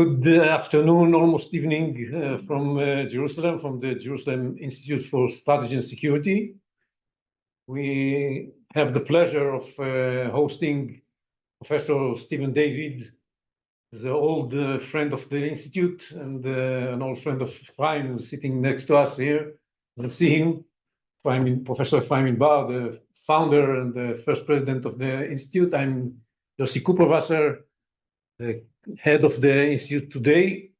Good afternoon, almost evening from Jerusalem, from the Jerusalem Institute for Strategy and Security. We have the pleasure of hosting Professor Stephen David, the old friend of the Institute and an old friend of Ephraim, who's sitting next to us here. We'll see him, Professor Ephraim Bar, the founder and the first president of the Institute. I'm Yossi Kuperwasser, the head of the Institute today,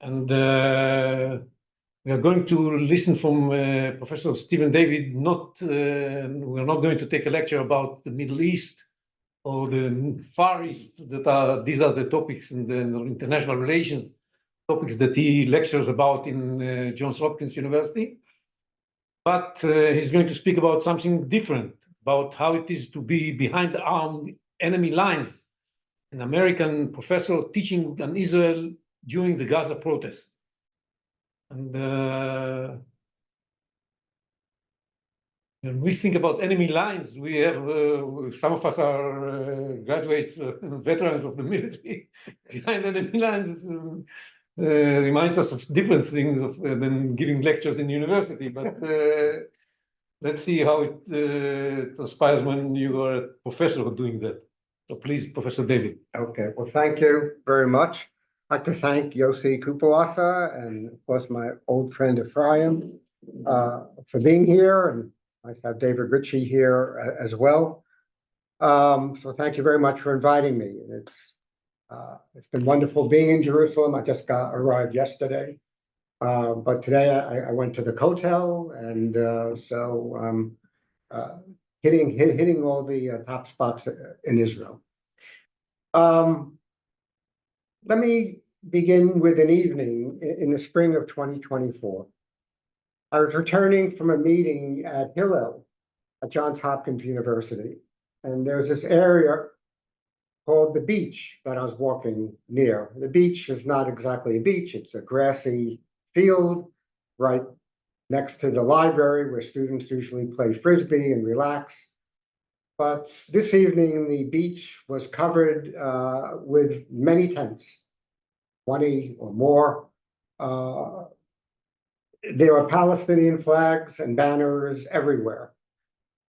and we are going to listen from Professor Stephen David. We're not going to take a lecture about the Middle East or the Far East. These are the topics in the international relations topics that he lectures about in Johns Hopkins University. But he's going to speak about something different, about how it is to be behind the armed enemy lines. An American professor teaching in Israel during the Gaza protest. And when we think about enemy lines, we have, some of us are graduates, veterans of the military. Behind enemy lines reminds us of different things than giving lectures in university. But let's see how it transpires when you are a professor doing that. So please, Professor David. Okay, well, thank you very much. I'd like to thank Yossi Kuperwasser and, of course, my old friend Ephraim for being here, and nice to have David Ritchie here as well. So thank you very much for inviting me. It's been wonderful being in Jerusalem. I just arrived yesterday, but today I went to the Kotel, and hitting all the top spots in Israel. Let me begin with an evening in the spring of 2024. I was returning from a meeting at Hillel at Johns Hopkins University, and there's this area called the beach that I was walking near. The beach is not exactly a beach, it's a grassy field right next to the library where students usually play frisbee and relax. But this evening, the beach was covered with many tents, 20 or more. There were Palestinian flags and banners everywhere.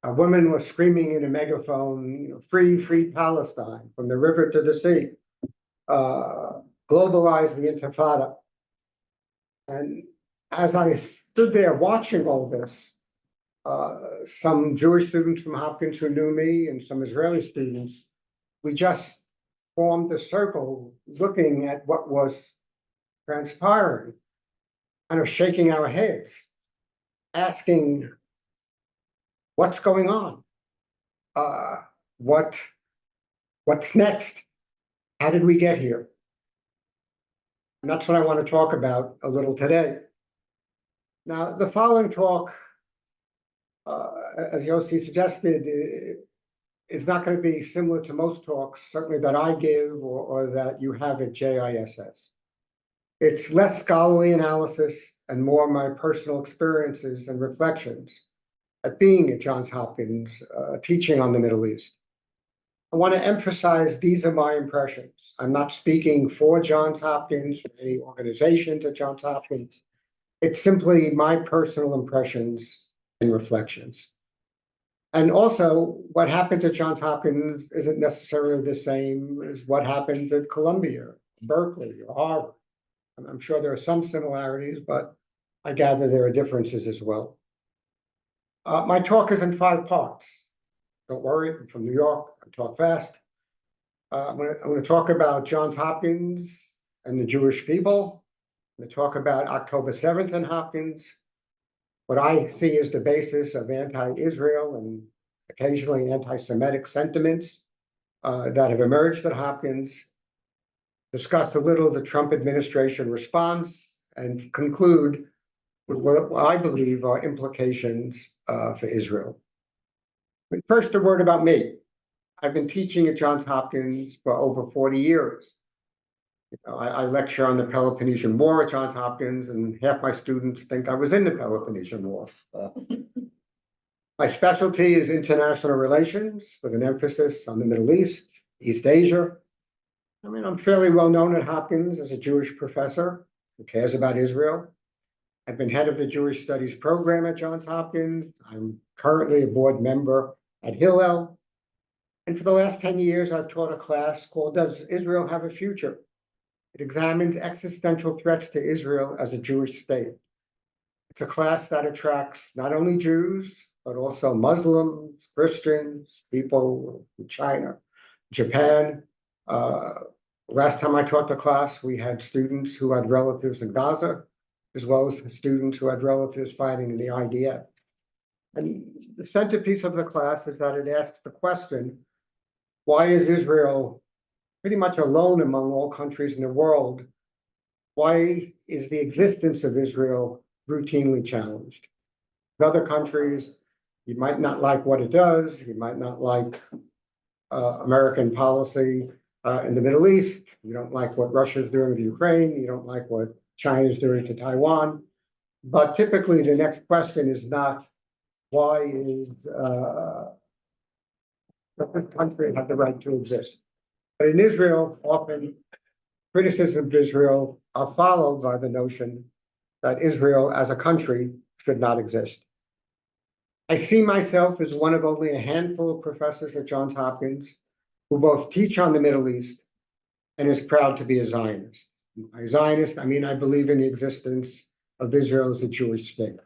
A woman was screaming in a megaphone, free, free Palestine, from the river to the sea. Globalize the Intifada. And as I stood there watching all this, some Jewish students from Hopkins who knew me and some Israeli students, we just formed a circle looking at what was transpiring, kind of shaking our heads, asking, what's going on? What's next? How did we get here? And that's what I want to talk about a little today. Now, the following talk, as Yossi suggested, it's not going to be similar to most talks, certainly that I give or that you have at JISS. It's less scholarly analysis and more my personal experiences and reflections at being at Johns Hopkins, teaching on the Middle East. I want to emphasize these are my impressions. I'm not speaking for Johns Hopkins, or any organizations at Johns Hopkins. It's simply my personal impressions and reflections. And also, what happens at Johns Hopkins isn't necessarily the same as what happens at Columbia, Berkeley, or Harvard. I'm sure there are some similarities, but I gather there are differences as well. My talk is in 5 parts. Don't worry, I'm from New York, I talk fast. I'm going to talk about Johns Hopkins and the Jewish people. I'm going to talk about October 7th in Hopkins, what I see as the basis of anti-Israel and occasionally anti-Semitic sentiments that have emerged at Hopkins, discuss a little the Trump administration response, and conclude with what I believe are implications for Israel. But first, a word about me. I've been teaching at Johns Hopkins for over 40 years. I lecture on the Peloponnesian War at Johns Hopkins, and half my students think I was in the Peloponnesian War. My specialty is international relations with an emphasis on the Middle East, East Asia. I mean, I'm fairly well known at Hopkins as a Jewish professor who cares about Israel. I've been head of the Jewish Studies program at Johns Hopkins. I'm currently a board member at Hillel. And for the last 10 years, I've taught a class called Does Israel Have a Future? It examines existential threats to Israel as a Jewish state. It's a class that attracts not only Jews, but also Muslims, Christians, people from China, Japan. Last time I taught the class, we had students who had relatives in Gaza, as well as students who had relatives fighting in the IDF. And the centerpiece of the class is that it asks the question, why is Israel pretty much alone among all countries in the world? Why is the existence of Israel routinely challenged? In other countries, you might not like what it does, you might not like American policy in the Middle East, you don't like what Russia's doing with Ukraine, you don't like what China's doing to Taiwan. But typically the next question is not, why is this country have the right to exist? But in Israel, often criticisms of Israel are followed by the notion that Israel as a country should not exist. I see myself as one of only a handful of professors at Johns Hopkins who both teach on the Middle East and is proud to be a Zionist. By Zionist, I mean I believe in the existence of Israel as a Jewish state.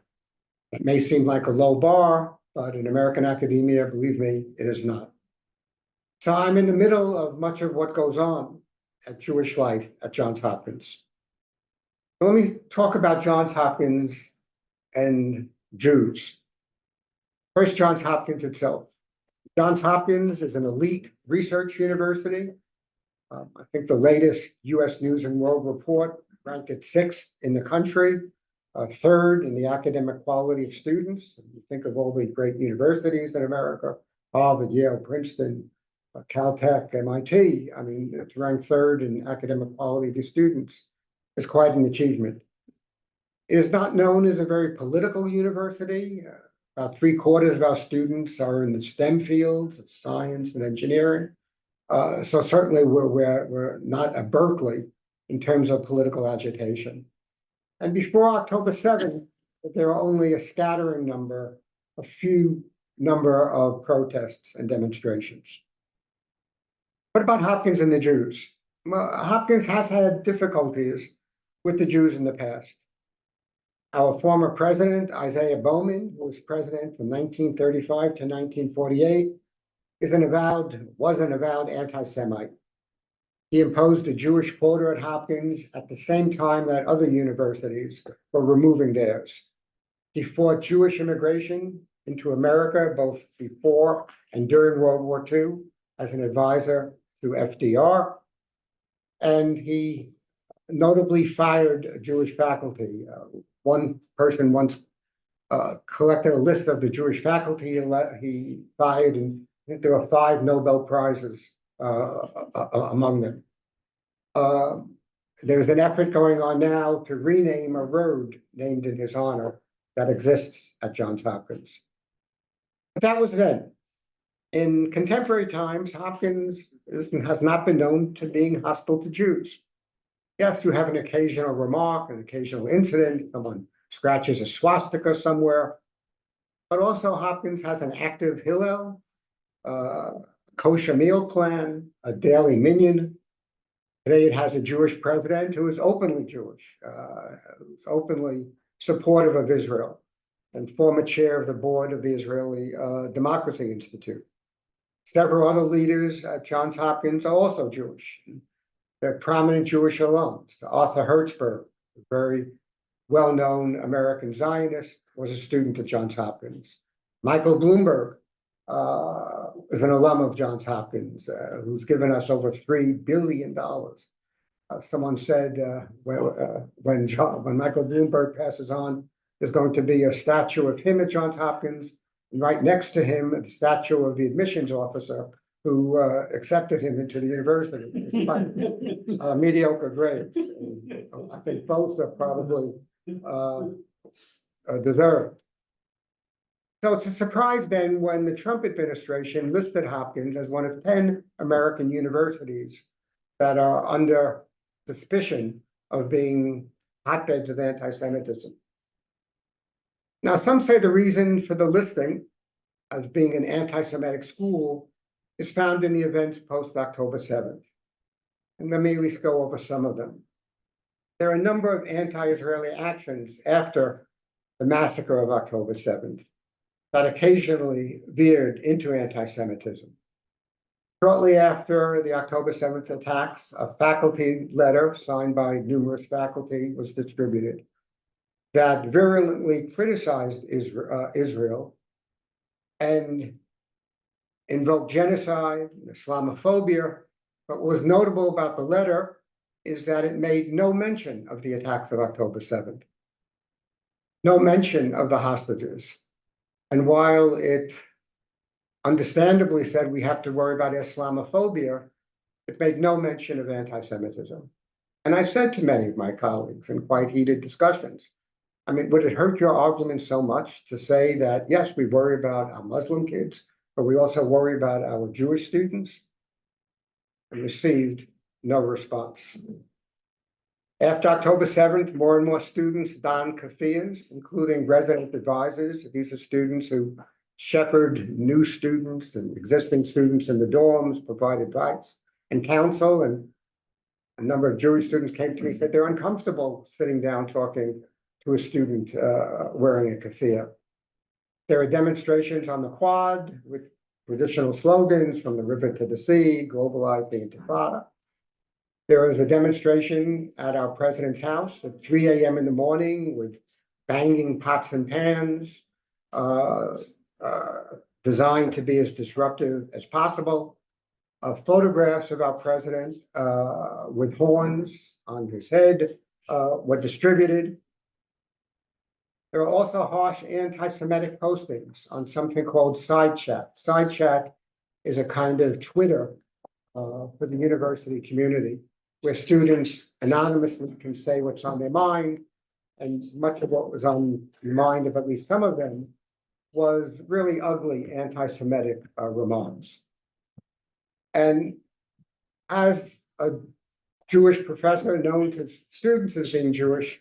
That may seem like a low bar, but in American academia, believe me, it is not. So I'm in the middle of much of what goes on at Jewish life at Johns Hopkins. Let me talk about Johns Hopkins and Jews. First, Johns Hopkins itself. Johns Hopkins is an elite research university. I think the latest US News and World Report ranked it 6th in the country, 3rd in the academic quality of students. You think of all the great universities in America, Harvard, Yale, Princeton, Caltech, MIT. I mean, it's ranked 3rd in academic quality of the students. It's quite an achievement. It is not known as a very political university. About 3/4 of our students are in the STEM fields, science and engineering. So certainly we're not a Berkeley in terms of political agitation. And before October 7th, there were only a scattering a few number of protests and demonstrations. What about Hopkins and the Jews? Well, Hopkins has had difficulties with the Jews in the past. Our former president, Isaiah Bowman, who was president from 1935 to 1948, was an avowed anti-Semite. He imposed a Jewish quota at Hopkins at the same time that other universities were removing theirs. He fought Jewish immigration into America both before and during World War II as an advisor to FDR. And he notably fired Jewish faculty. One person once collected a list of the Jewish faculty he fired, and I think there were 5 Nobel Prizes among them. There's an effort going on now to rename a road named in his honor that exists at Johns Hopkins. But that was then. In contemporary times, Hopkins has not been known to being hostile to Jews. Yes, you have an occasional remark, an occasional incident, someone scratches a swastika somewhere, but also Hopkins has an active Hillel, kosher meal plan, a daily minyan. Today it has a Jewish president who is openly Jewish, who's openly supportive of Israel, and former chair of the board of the Israeli Democracy Institute. Several other leaders at Johns Hopkins are also Jewish. They're prominent Jewish alums. Arthur Hertzberg, a very well-known American Zionist, was a student at Johns Hopkins. Michael Bloomberg is an alum of Johns Hopkins, who's given us over $3 billion. Someone said when Michael Bloomberg passes on, there's going to be a statue of him at Johns Hopkins, and right next to him, the statue of the admissions officer who accepted him into the university despite mediocre grades. And I think both are probably deserved. So it's a surprise then when the Trump administration listed Hopkins as one of 10 American universities that are under suspicion of being hotbeds of anti-Semitism. Now, some say the reason for the listing as being an anti-Semitic school is found in the events post-October 7th. And let me at least go over some of them. There are a number of anti-Israeli actions after the massacre of October 7th that occasionally veered into anti-Semitism. Shortly after the October 7th attacks, a faculty letter signed by numerous faculty was distributed that virulently criticized Israel and invoked genocide, Islamophobia. But what was notable about the letter is that it made no mention of the attacks of October 7th, no mention of the hostages. And while it understandably said we have to worry about Islamophobia, it made no mention of anti-Semitism. And I said to many of my colleagues in quite heated discussions, I mean, would it hurt your argument so much to say that, yes, we worry about our Muslim kids, but we also worry about our Jewish students? And received no response. After October 7th, more and more students donned keffiyehs, including resident advisors. These are students who shepherd new students and existing students in the dorms, provide advice and counsel. And a number of Jewish students came to me and said they're uncomfortable sitting down talking to a student wearing a keffiyeh. There are demonstrations on the Quad with traditional slogans from the river to the sea, globalize the Intifada. There was a demonstration at our president's house at 3 a.m. in the morning with banging pots and pans, designed to be as disruptive as possible. Photographs of our president with horns on his head were distributed. There are also harsh anti-Semitic postings on something called Side Chat. Side Chat is a kind of Twitter for the university community where students anonymously can say what's on their mind. And much of what was on the mind of at least some of them was really ugly anti-Semitic remarks. And as a Jewish professor known to students as being Jewish,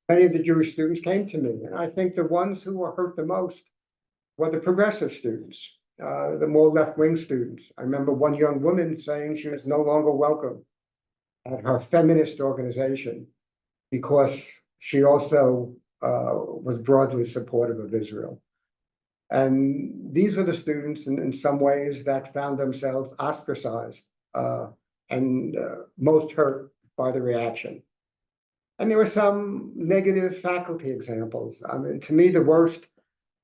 many of the Jewish students came to me, and I think the ones who were hurt the most were the progressive students, the more left-wing students. I remember one young woman saying she was no longer welcome at her feminist organization because she also was broadly supportive of Israel. And these were the students in some ways that found themselves ostracized and most hurt by the reaction. And there were some negative faculty examples. I mean, to me, the worst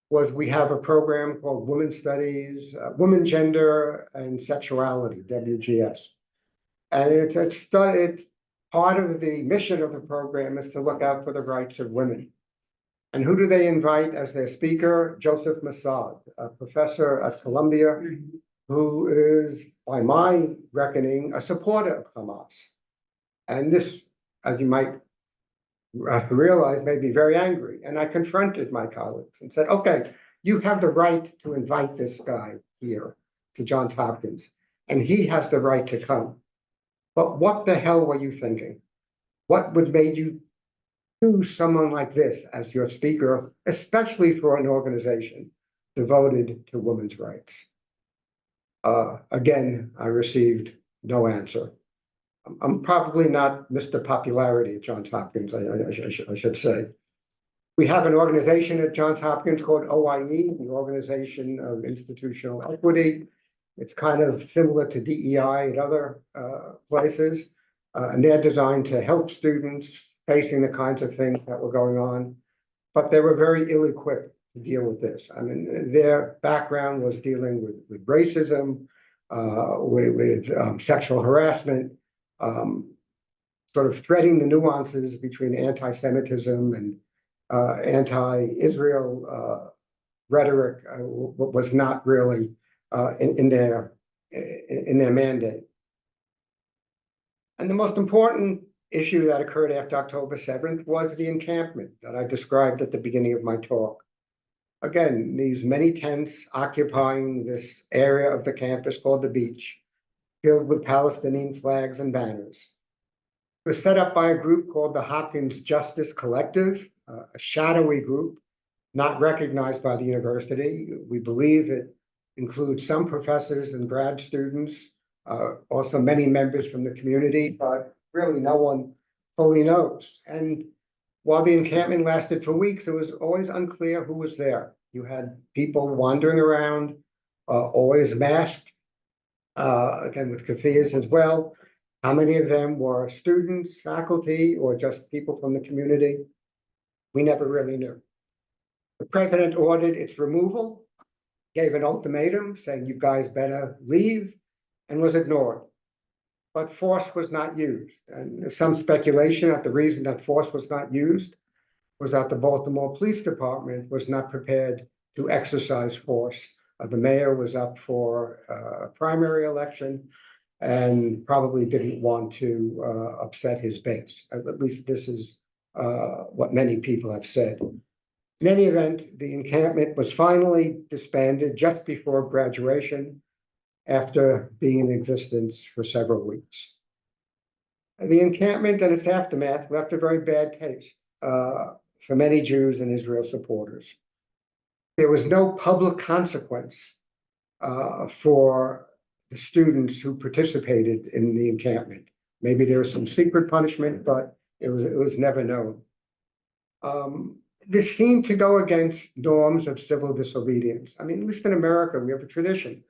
was we have a program called Women's Studies, Women, Gender, and Sexuality, WGS. And it started, part of the mission of the program is to look out for the rights of women. And who do they invite as their speaker? Joseph Massad, a professor at Columbia, who is, by my reckoning, a supporter of Hamas. And this, as you might realize, made me very angry. And I confronted my colleagues and said, okay, you have the right to invite this guy here to Johns Hopkins, and he has the right to come. But what the hell were you thinking? What would made you choose someone like this as your speaker, especially for an organization devoted to women's rights? Again, I received no answer. I'm probably not Mr. Popularity at Johns Hopkins, I should say. We have an organization at Johns Hopkins called OIE, the Organization of Institutional Equity. It's kind of similar to DEI at other places, and they're designed to help students facing the kinds of things that were going on, but they were very ill-equipped to deal with this. I mean, their background was dealing with racism, with sexual harassment, sort of threading the nuances between anti-Semitism and anti-Israel rhetoric was not really in their mandate. And the most important issue that occurred after October 7th was the encampment that I described at the beginning of my talk. Again, these many tents occupying this area of the campus called the beach, filled with Palestinian flags and banners. It was set up by a group called the Hopkins Justice Collective, a shadowy group not recognized by the university. We believe it includes some professors and grad students, also many members from the community, but really no one fully knows. And while the encampment lasted for weeks, it was always unclear who was there. You had people wandering around, always masked, again with keffiyehs as well. How many of them were students, faculty, or just people from the community? We never really knew. The president ordered its removal, gave an ultimatum saying you guys better leave, and was ignored. But force was not used. And there's some speculation that the reason that force was not used was that the Baltimore Police Department was not prepared to exercise force. The mayor was up for a primary election and probably didn't want to upset his base. At least this is what many people have said. In any event, the encampment was finally disbanded just before graduation after being in existence for several weeks. The encampment and its aftermath left a very bad taste for many Jews and Israel supporters. There was no public consequence for the students who participated in the encampment. Maybe there was some secret punishment, but it was never known. This seemed to go against norms of civil disobedience. I mean, at least in America, we have a tradition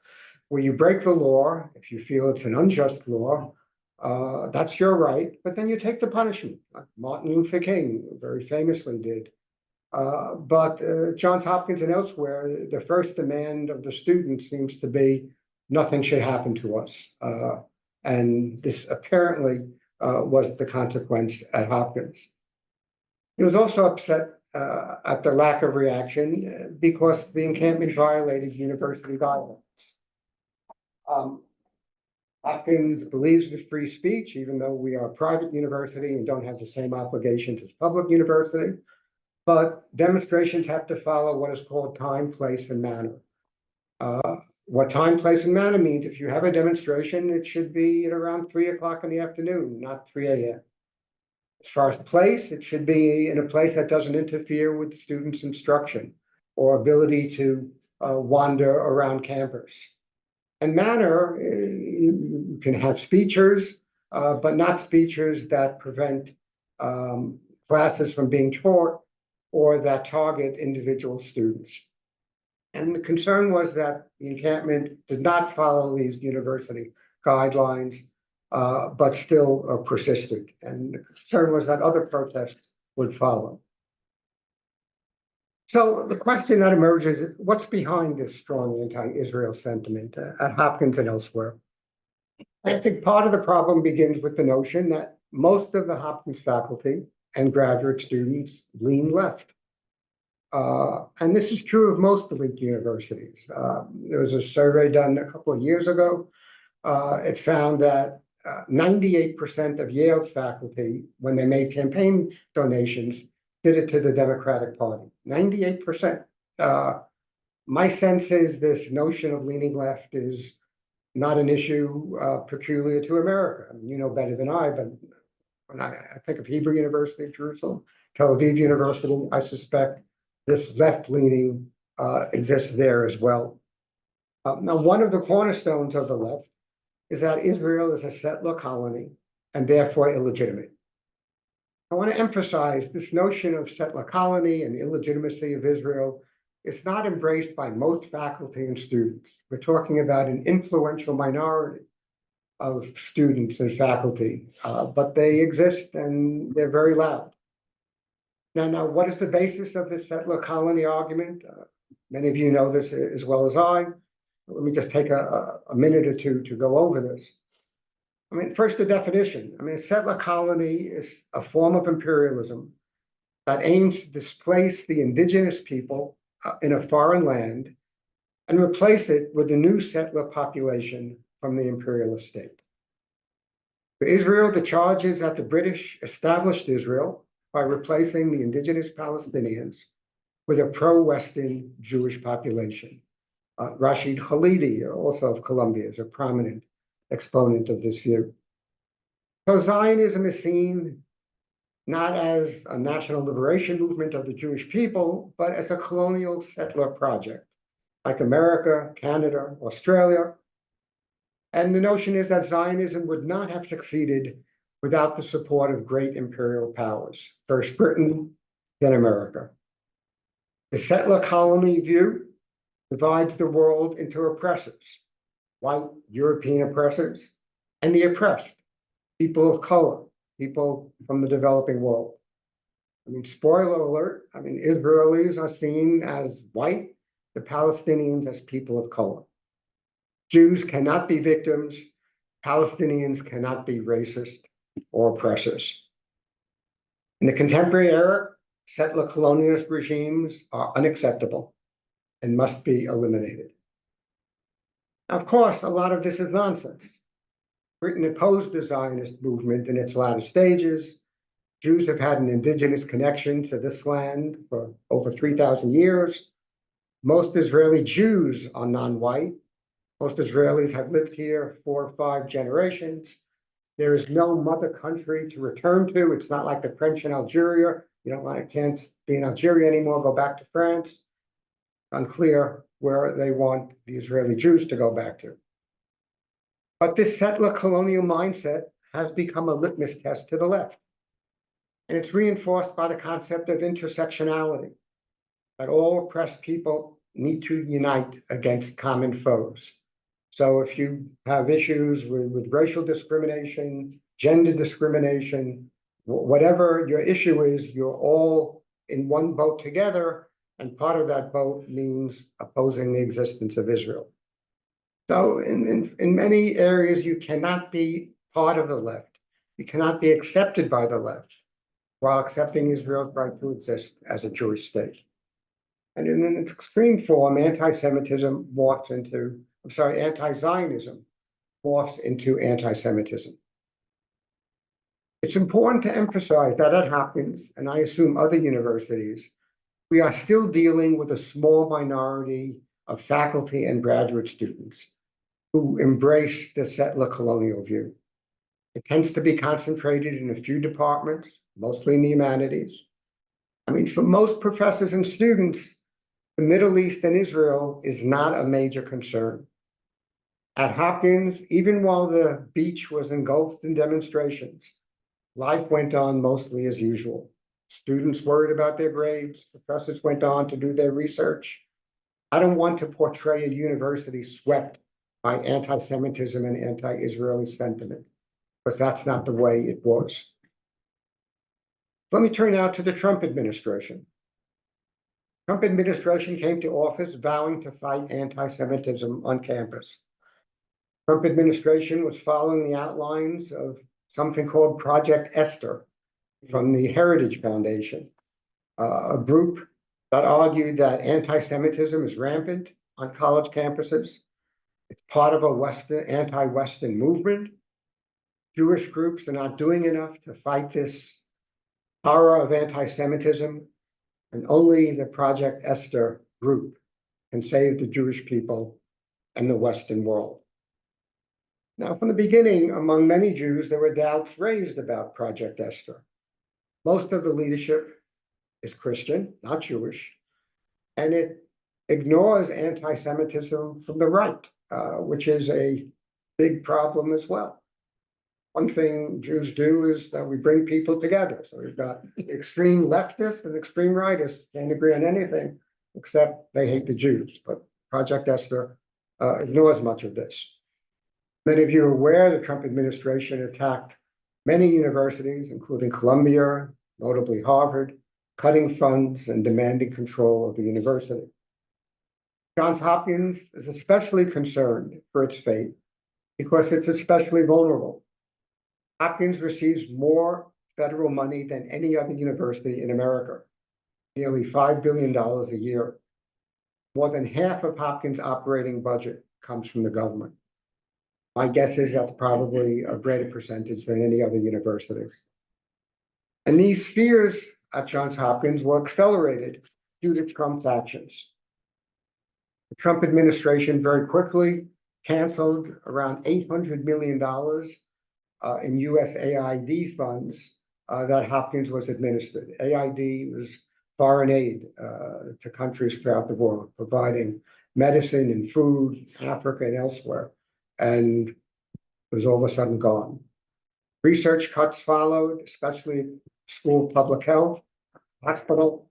where you break the law, if you feel it's an unjust law, that's your right, but then you take the punishment, like Martin Luther King very famously did. But Johns Hopkins and elsewhere, the first demand of the students seems to be nothing should happen to us. And this apparently was the consequence at Hopkins. He was also upset at the lack of reaction because the encampment violated university guidelines. Hopkins believes in free speech, even though we are a private university and don't have the same obligations as public university. But demonstrations have to follow what is called time, place, and manner. What time, place, and manner means, if you have a demonstration, it should be at around 3 o'clock in the afternoon, not 3 a.m. As far as place, it should be in a place that doesn't interfere with the students' instruction or ability to wander around campus. And manner, you can have speeches, but not speeches that prevent classes from being taught or that target individual students. And the concern was that the encampment did not follow these university guidelines, but still persisted. And the concern was that other protests would follow. So the question that emerges is, what's behind this strong anti-Israel sentiment at Hopkins and elsewhere? I think part of the problem begins with the notion that most of the Hopkins faculty and graduate students lean left. And this is true of most elite universities. There was a survey done a couple of years ago. It found that 98% of Yale's faculty, when they made campaign donations, did it to the Democratic Party. 98%. My sense is this notion of leaning left is not an issue peculiar to America. I mean, you know better than I, but when I think of Hebrew University of Jerusalem, Tel Aviv University, I suspect this left-leaning exists there as well. Now, one of the cornerstones of the left is that Israel is a settler colony and therefore illegitimate. I want to emphasize this notion of settler colony and the illegitimacy of Israel is not embraced by most faculty and students. We're talking about an influential minority of students and faculty, but they exist and they're very loud. Now, what is the basis of this settler colony argument? Many of you know this as well as I. Let me just take a minute or two to go over this. I mean, first, the definition. I mean, a settler colony is a form of imperialism that aims to displace the indigenous people in a foreign land and replace it with a new settler population from the imperialist state. For Israel, the charge is that the British established Israel by replacing the indigenous Palestinians with a pro-Western Jewish population. Rashid Khalidi, also of Columbia, is a prominent exponent of this view. So Zionism is seen not as a national liberation movement of the Jewish people, but as a colonial settler project, like America, Canada, Australia. And the notion is that Zionism would not have succeeded without the support of great imperial powers, first Britain, then America. The settler colony view divides the world into oppressors, white European oppressors, and the oppressed, people of color, people from the developing world. I mean, spoiler alert, I mean, Israelis are seen as white, the Palestinians as people of color. Jews cannot be victims, Palestinians cannot be racist or oppressors. In the contemporary era, settler colonialist regimes are unacceptable and must be eliminated. Of course, a lot of this is nonsense. Britain opposed the Zionist movement in its latter stages. Jews have had an indigenous connection to this land for over 3,000 years. Most Israeli Jews are non-white. Most Israelis have lived here 4 or 5 generations. There is no mother country to return to. It's not like the French in Algeria. Can't be in Algeria anymore, go back to France. Unclear where they want the Israeli Jews to go back to. But this settler colonial mindset has become a litmus test to the left. And it's reinforced by the concept of intersectionality, that all oppressed people need to unite against common foes. So if you have issues with racial discrimination, gender discrimination, whatever your issue is, you're all in one boat together, and part of that boat means opposing the existence of Israel. So in many areas, you cannot be part of the left. You cannot be accepted by the left while accepting Israel's right to exist as a Jewish state. And in its extreme form, anti-Zionism morphs into anti-Semitism. It's important to emphasize that at Hopkins, and I assume other universities, we are still dealing with a small minority of faculty and graduate students who embrace the settler colonial view. It tends to be concentrated in a few departments, mostly in the humanities. I mean, for most professors and students, the Middle East and Israel is not a major concern. At Hopkins, even while the beach was engulfed in demonstrations, life went on mostly as usual. Students worried about their grades, professors went on to do their research. I don't want to portray a university swept by anti-Semitism and anti-Israeli sentiment, because that's not the way it was. Let me turn now to the Trump administration. Trump administration came to office vowing to fight anti-Semitism on campus. Trump administration was following the outlines of something called Project Esther from the Heritage Foundation, a group that argued that anti-Semitism is rampant on college campuses. It's part of a anti-Western movement. Jewish groups are not doing enough to fight this horror of anti-Semitism, and only the Project Esther group can save the Jewish people and the Western world. Now, from the beginning, among many Jews, there were doubts raised about Project Esther. Most of the leadership is Christian, not Jewish, and it ignores anti-Semitism from the right, which is a big problem as well. One thing Jews do is that we bring people together. So we've got extreme leftists and extreme rightists can't agree on anything except they hate the Jews. But Project Esther ignores much of this. Many of you are aware the Trump administration attacked many universities, including Columbia, notably Harvard, cutting funds and demanding control of the university. Johns Hopkins is especially concerned for its fate because it's especially vulnerable. Hopkins receives more federal money than any other university in America, nearly $5 billion a year. More than half of Hopkins' operating budget comes from the government. My guess is that's probably a greater percentage than any other university. And these fears at Johns Hopkins were accelerated due to Trump's actions. The Trump administration very quickly canceled around $800 million in USAID funds that Hopkins was administered. AID was foreign aid to countries throughout the world, providing medicine and food in Africa and elsewhere, and it was all of a sudden gone. Research cuts followed, especially school public health, hospital.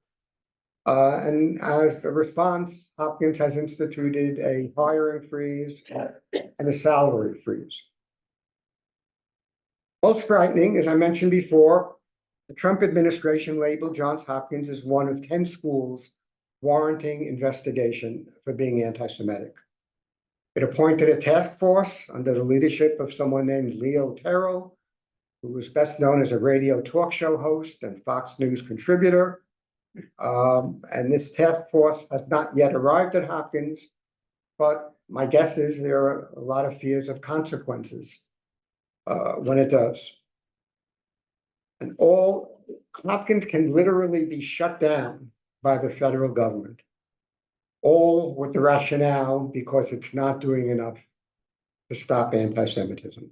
And as a response, Hopkins has instituted a hiring freeze and a salary freeze. Most frightening, as I mentioned before, the Trump administration labeled Johns Hopkins as one of 10 schools warranting investigation for being anti-Semitic. It appointed a task force under the leadership of someone named Leo Terrell, who was best known as a radio talk show host and Fox News contributor. And this task force has not yet arrived at Hopkins, but my guess is there are a lot of fears of consequences when it does. And Hopkins can literally be shut down by the federal government, all with the rationale because it's not doing enough to stop anti-Semitism.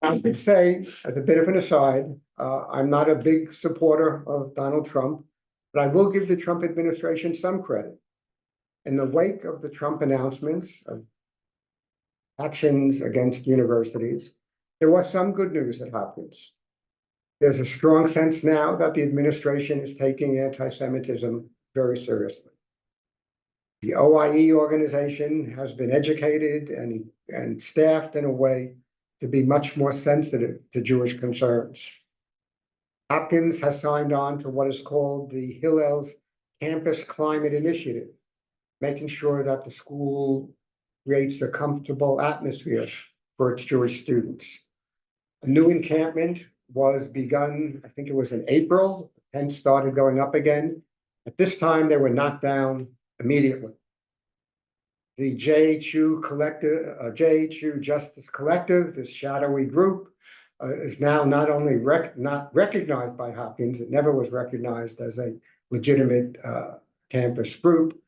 I should say, as a bit of an aside, I'm not a big supporter of Donald Trump, but I will give the Trump administration some credit. In the wake of the Trump announcements of actions against universities, there was some good news at Hopkins. There's a strong sense now that the administration is taking anti-Semitism very seriously. The OIE organization has been educated and staffed in a way to be much more sensitive to Jewish concerns. Hopkins has signed on to what is called the Hillel's Campus Climate Initiative, making sure that the school creates a comfortable atmosphere for its Jewish students. A new encampment was begun, I think it was in April, tents started going up again. At this time, they were knocked down immediately. The JHU Collective, JHU Justice Collective, this shadowy group, is now not only not recognized by Hopkins, it never was recognized as a legitimate campus group.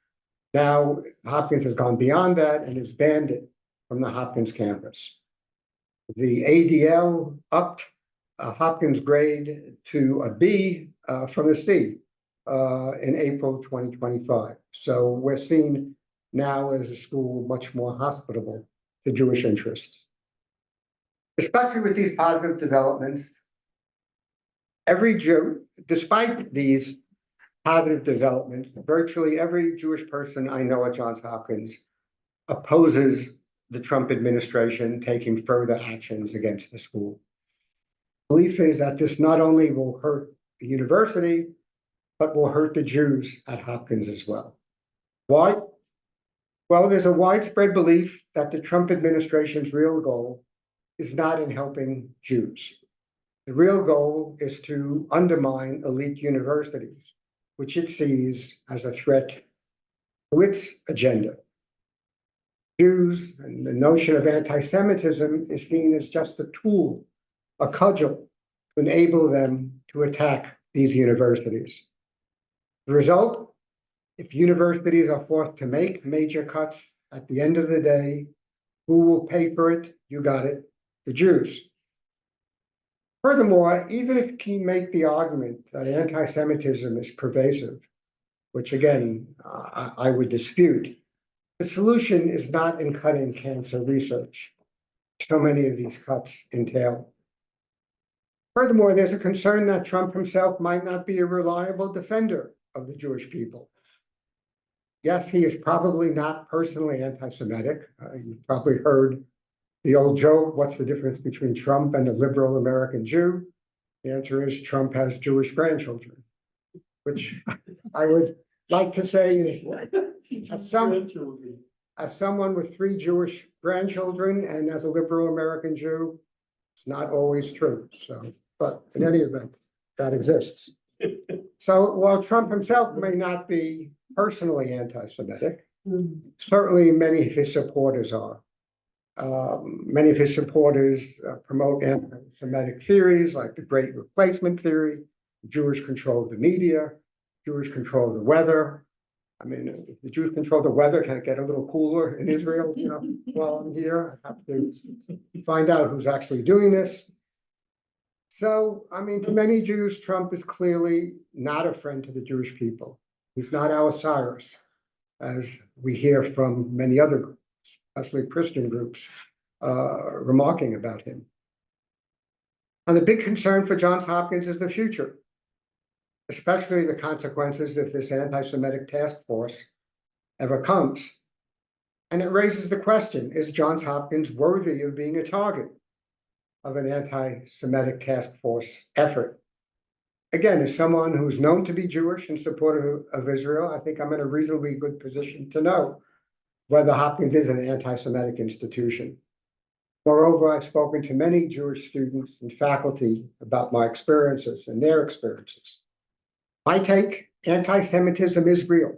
Now Hopkins has gone beyond that and has banned it from the Hopkins campus. The ADL upped Hopkins grade to a B from a C in April 2025. So we're seen now as a school much more hospitable to Jewish interests. Especially with these positive developments, every Jew, despite these positive developments, virtually every Jewish person I know at Johns Hopkins opposes the Trump administration taking further actions against the school. Belief is that this not only will hurt the university, but will hurt the Jews at Hopkins as well. Why? Well, there's a widespread belief that the Trump administration's real goal is not in helping Jews. The real goal is to undermine elite universities, which it sees as a threat to its agenda. Jews and the notion of anti-Semitism is seen as just a tool, a cudgel, to enable them to attack these universities. The result, if universities are forced to make major cuts, at the end of the day, who will pay for it? You got it, the Jews. Furthermore, even if you make the argument that anti-Semitism is pervasive, which again, I would dispute, the solution is not in cutting cancer research. So many of these cuts entail. Furthermore, there's a concern that Trump himself might not be a reliable defender of the Jewish people. Yes, he is probably not personally anti-Semitic. You've probably heard the old joke, what's the difference between Trump and a liberal American Jew? The answer is Trump has Jewish grandchildren, which I would like to say is, as someone with 3 Jewish grandchildren and as a liberal American Jew, it's not always true. So, but in any event, that exists. So while Trump himself may not be personally anti-Semitic, certainly many of his supporters are. Many of his supporters promote anti-Semitic theories like the Great Replacement theory, Jewish control of the media, Jewish control of the weather. I mean, if the Jews control the weather, can it get a little cooler in Israel, while I'm here? I have to find out who's actually doing this. So, I mean, to many Jews, Trump is clearly not a friend to the Jewish people. He's not our Cyrus, as we hear from many other groups, especially Christian groups, remarking about him. And the big concern for Johns Hopkins is the future, especially the consequences if this anti-Semitic task force ever comes. And it raises the question, is Johns Hopkins worthy of being a target of an anti-Semitic task force effort? Again, as someone who's known to be Jewish and supportive of Israel, I think I'm in a reasonably good position to know whether Hopkins is an anti-Semitic institution. Moreover, I've spoken to many Jewish students and faculty about my experiences and their experiences. My take, anti-Semitism is real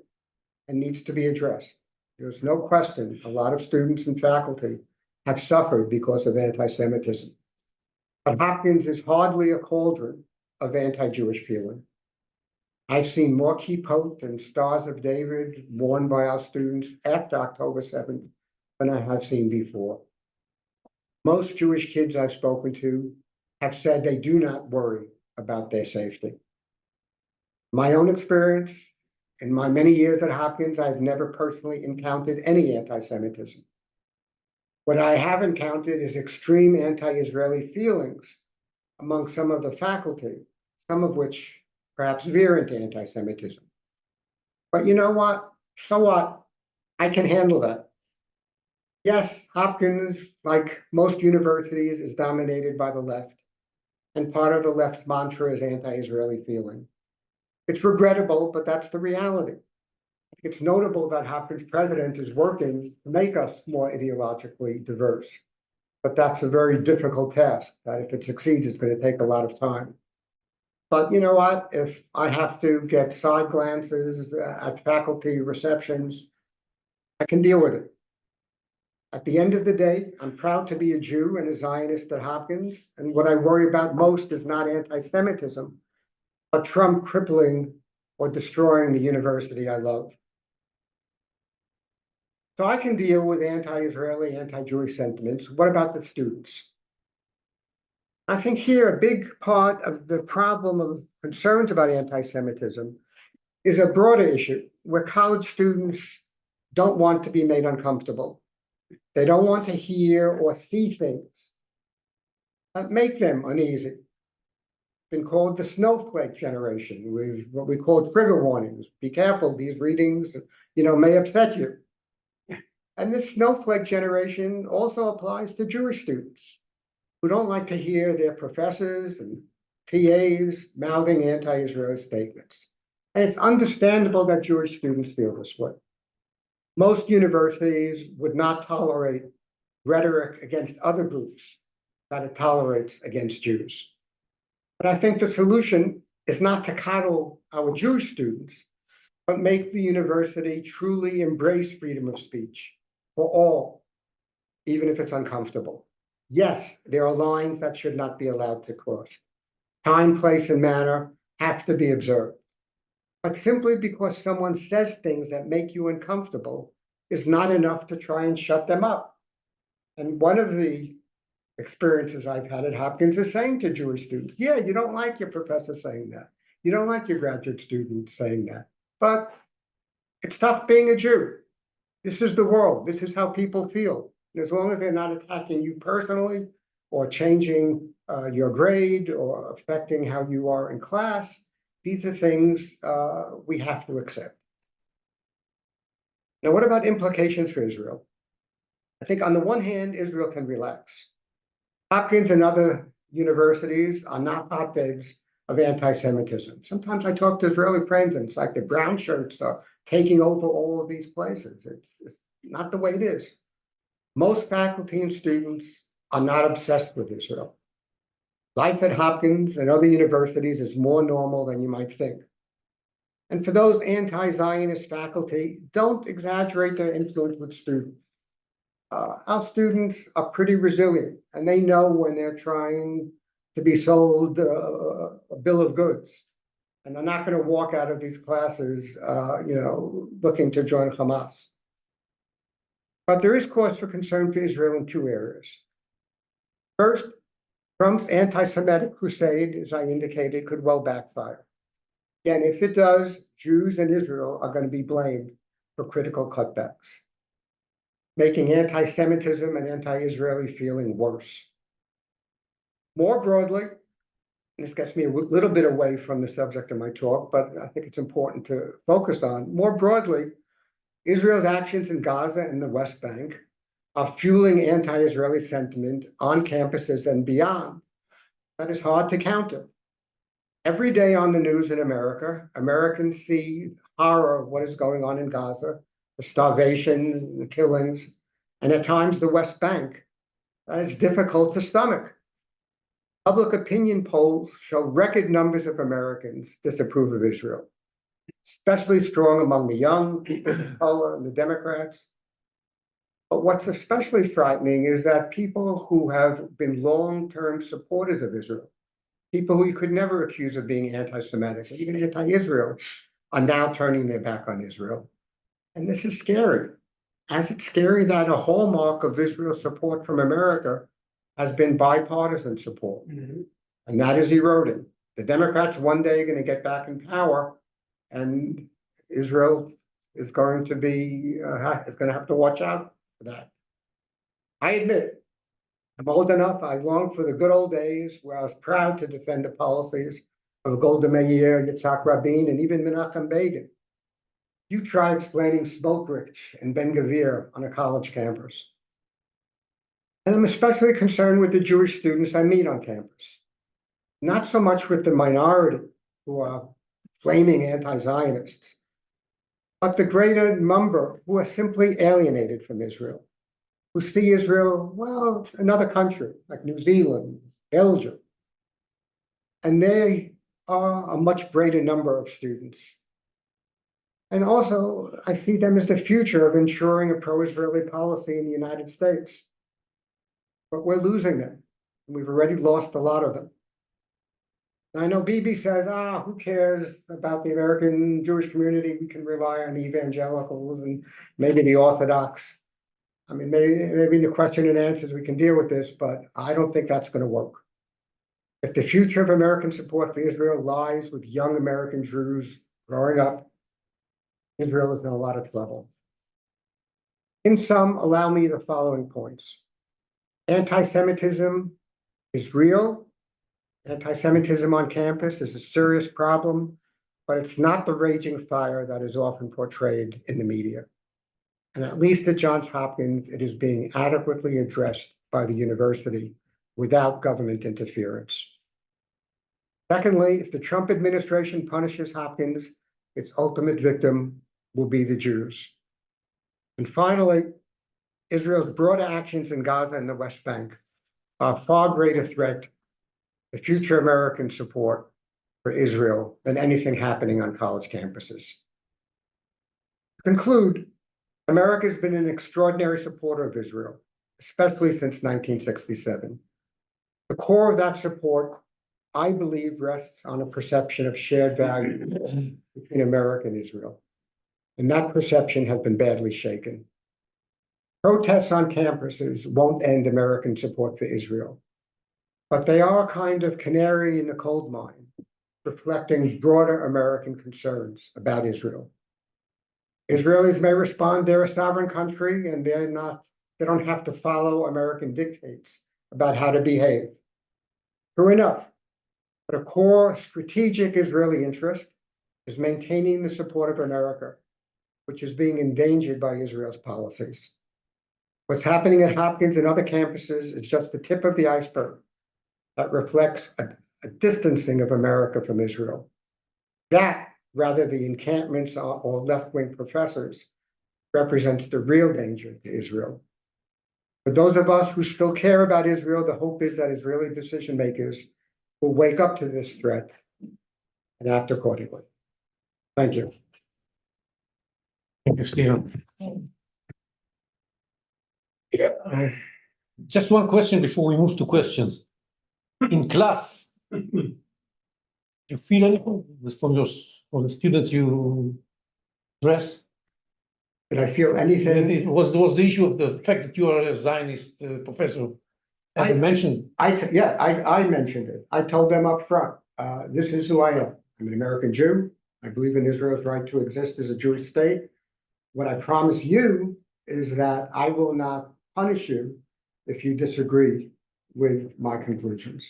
and needs to be addressed. There's no question a lot of students and faculty have suffered because of anti-Semitism. But Hopkins is hardly a cauldron of anti-Jewish feeling. I've seen more kippot and stars of David worn by our students after October 7th than I have seen before. Most Jewish kids I've spoken to have said they do not worry about their safety. My own experience, in my many years at Hopkins, I've never personally encountered any anti-Semitism. What I have encountered is extreme anti-Israeli feelings among some of the faculty, some of which perhaps veer into anti-Semitism. But you know what? So what? I can handle that. Yes, Hopkins, like most universities, is dominated by the left, and part of the left's mantra is anti-Israeli feeling. It's regrettable, but that's the reality. It's notable that Hopkins' president is working to make us more ideologically diverse, but that's a very difficult task, that if it succeeds, it's going to take a lot of time. But you know what? If I have to get side glances at faculty receptions, I can deal with it. At the end of the day, I'm proud to be a Jew and a Zionist at Hopkins, and what I worry about most is not anti-Semitism, but Trump crippling or destroying the university I love. So I can deal with anti-Israeli, anti-Jewish sentiments. What about the students? I think here a big part of the problem of concerns about anti-Semitism is a broader issue where college students don't want to be made uncomfortable. They don't want to hear or see things that make them uneasy. It's been called the snowflake generation, with what we call trigger warnings. Be careful, these readings, may upset you. And this snowflake generation also applies to Jewish students who don't like to hear their professors and TAs mouthing anti-Israeli statements. And it's understandable that Jewish students feel this way. Most universities would not tolerate rhetoric against other groups that it tolerates against Jews. But I think the solution is not to coddle our Jewish students, but make the university truly embrace freedom of speech for all, even if it's uncomfortable. Yes, there are lines that should not be allowed to cross. Time, place, and manner have to be observed. But simply because someone says things that make you uncomfortable is not enough to try and shut them up. And one of the experiences I've had at Hopkins is saying to Jewish students, yeah, you don't like your professor saying that. You don't like your graduate student saying that. But it's tough being a Jew. This is the world. This is how people feel. And as long as they're not attacking you personally or changing your grade or affecting how you are in class, these are things we have to accept. Now, what about implications for Israel? I think on the one hand, Israel can relax. Hopkins and other universities are not hotbeds of anti-Semitism. Sometimes I talk to Israeli friends and it's like the brown shirts are taking over all of these places. It's not the way it is. Most faculty and students are not obsessed with Israel. Life at Hopkins and other universities is more normal than you might think. And for those anti-Zionist faculty, don't exaggerate their influence with students. Our students are pretty resilient, and they know when they're trying to be sold a bill of goods. And they're not going to walk out of these classes, looking to join Hamas. But there is cause for concern for Israel in two areas. First, Trump's anti-Semitic crusade, as I indicated, could well backfire. And if it does, Jews in Israel are going to be blamed for critical cutbacks, making anti-Semitism and anti-Israeli feeling worse. More broadly, and this gets me a little bit away from the subject of my talk, but I think it's important to focus on. More broadly, Israel's actions in Gaza and the West Bank are fueling anti-Israeli sentiment on campuses and beyond that is hard to counter. Every day on the news in America, Americans see horror of what is going on in Gaza, the starvation, the killings, and at times the West Bank. That is difficult to stomach. Public opinion polls show record numbers of Americans disapprove of Israel, especially strong among the young, people of color, and the Democrats. But what's especially frightening is that people who have been long-term supporters of Israel, people who you could never accuse of being anti-Semitic, even anti-Israel, are now turning their back on Israel. And this is scary. As it's scary that a hallmark of Israel's support from America has been bipartisan support. And that is eroding. The Democrats one day are going to get back in power, and Israel is going to have to watch out for that. I admit, I'm old enough. I long for the good old days where I was proud to defend the policies of Golda Meir, Yitzhak Rabin, and even Menachem Begin. You try explaining Smotrich and Ben Gvir on a college campus. And I'm especially concerned with the Jewish students I meet on campus. Not so much with the minority who are flaming anti-Zionists, but the greater number who are simply alienated from Israel, who see Israel, well, it's another country like New Zealand, Belgium. And they are a much greater number of students. And also, I see them as the future of ensuring a pro-Israeli policy in the United States. But we're losing them. We've already lost a lot of them. And I know Bibi says, who cares about the American Jewish community? We can rely on evangelicals and maybe the Orthodox. I mean, maybe the question and answers, we can deal with this, but I don't think that's going to work. If the future of American support for Israel lies with young American Jews growing up, Israel is in a lot of trouble. In sum, allow me the following points. Anti-Semitism is real. Anti-Semitism on campus is a serious problem, but it's not the raging fire that is often portrayed in the media. And at least at Johns Hopkins, it is being adequately addressed by the university without government interference. Secondly, if the Trump administration punishes Hopkins, its ultimate victim will be the Jews. And finally, Israel's broader actions in Gaza and the West Bank are a far greater threat to future American support for Israel than anything happening on college campuses. To conclude, America has been an extraordinary supporter of Israel, especially since 1967. The core of that support, I believe, rests on a perception of shared value between America and Israel. And that perception has been badly shaken. Protests on campuses won't end American support for Israel, but they are a kind of canary in the coal mine, reflecting broader American concerns about Israel. Israelis may respond they're a sovereign country and they don't have to follow American dictates about how to behave. True enough, but a core strategic Israeli interest is maintaining the support of America, which is being endangered by Israel's policies. What's happening at Hopkins and other campuses is just the tip of the iceberg that reflects a distancing of America from Israel. That, rather the encampments or left-wing professors, represents the real danger to Israel. For those of us who still care about Israel, the hope is that Israeli decision makers will wake up to this threat and act accordingly. Thank you. Thank you, Stephen. Just one question before we move to questions. In class, You feel anything from from the students you address? Did I feel anything? It was the issue of the fact that you are a Zionist professor. As I mentioned, I mentioned it. I told them up front, this is who I am. I'm an American Jew. I believe in Israel's right to exist as a Jewish state. What I promise you is that I will not punish you if you disagree with my conclusions.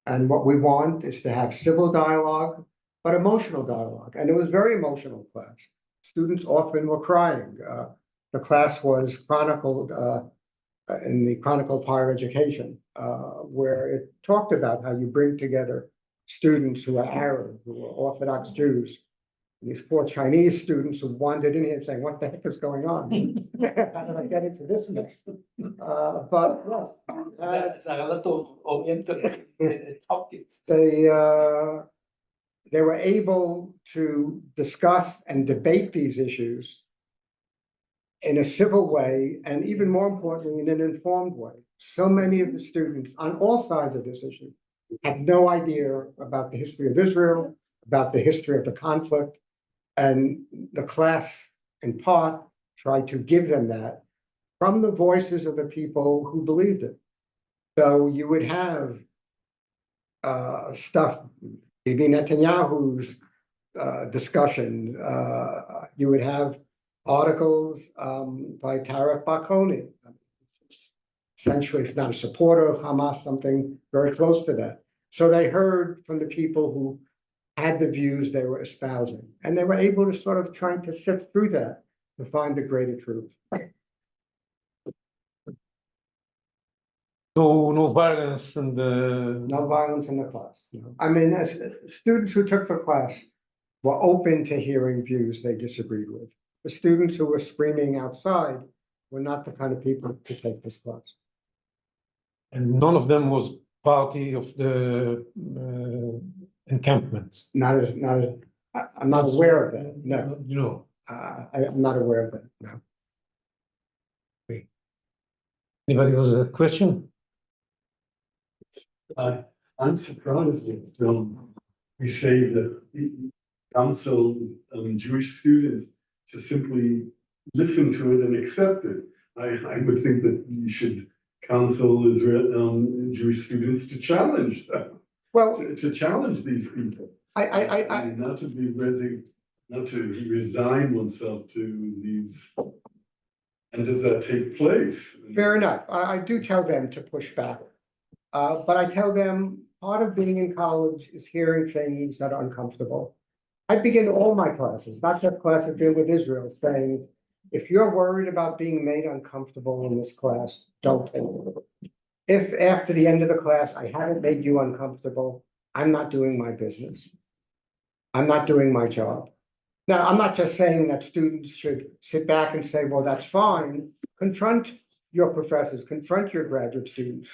And what we want is to have civil dialogue, but emotional dialogue. And it was very emotional class. Students often were crying. The class was chronicled in the Chronicle of Higher Education, where it talked about how you bring together students who are Arab, who are Orthodox Jews, these poor Chinese students who wandered in here saying, what the heck is going on? How did I get into this mess? But There's a lot of oriental topics. they were able to discuss and debate these issues in a civil way, and even more importantly, in an informed way. So many of the students on all sides of this issue had no idea about the history of Israel, about the history of the conflict, and the class, in part, tried to give them that from the voices of the people who believed it. So you would have stuff, Bibi Netanyahu's discussion. You would have articles by Tarek Bakoni, essentially, if not a supporter of Hamas, something very close to that. So they heard from the people who had the views they were espousing, and they were able to sort of trying to sift through that to find the greater truth. no violence and No violence in the class. No. I mean, as students who took the class were open to hearing views they disagreed with. The students who were screaming outside were not the kind of people to take this class. and none of them was party of the encampments. I'm not aware of that. No, You know, I'm not aware of that. No. anybody has a question? I'm surprised that we say that we counsel Jewish students to simply listen to it and accept it. I would think that you should counsel Jewish students to challenge them, Well, to challenge these people. I Not to be not to resign oneself to these. And does that take place? fair enough. I do tell them to push back. But I tell them part of being in college is hearing things that are uncomfortable. I begin all my classes, not just classes dealing with Israel, saying, if you're worried about being made uncomfortable in this class, don't take it. If after the end of the class, I haven't made you uncomfortable, I'm not doing my business. I'm not doing my job. Now, I'm not just saying that students should sit back and say, well, that's fine. Confront your professors, confront your graduate students,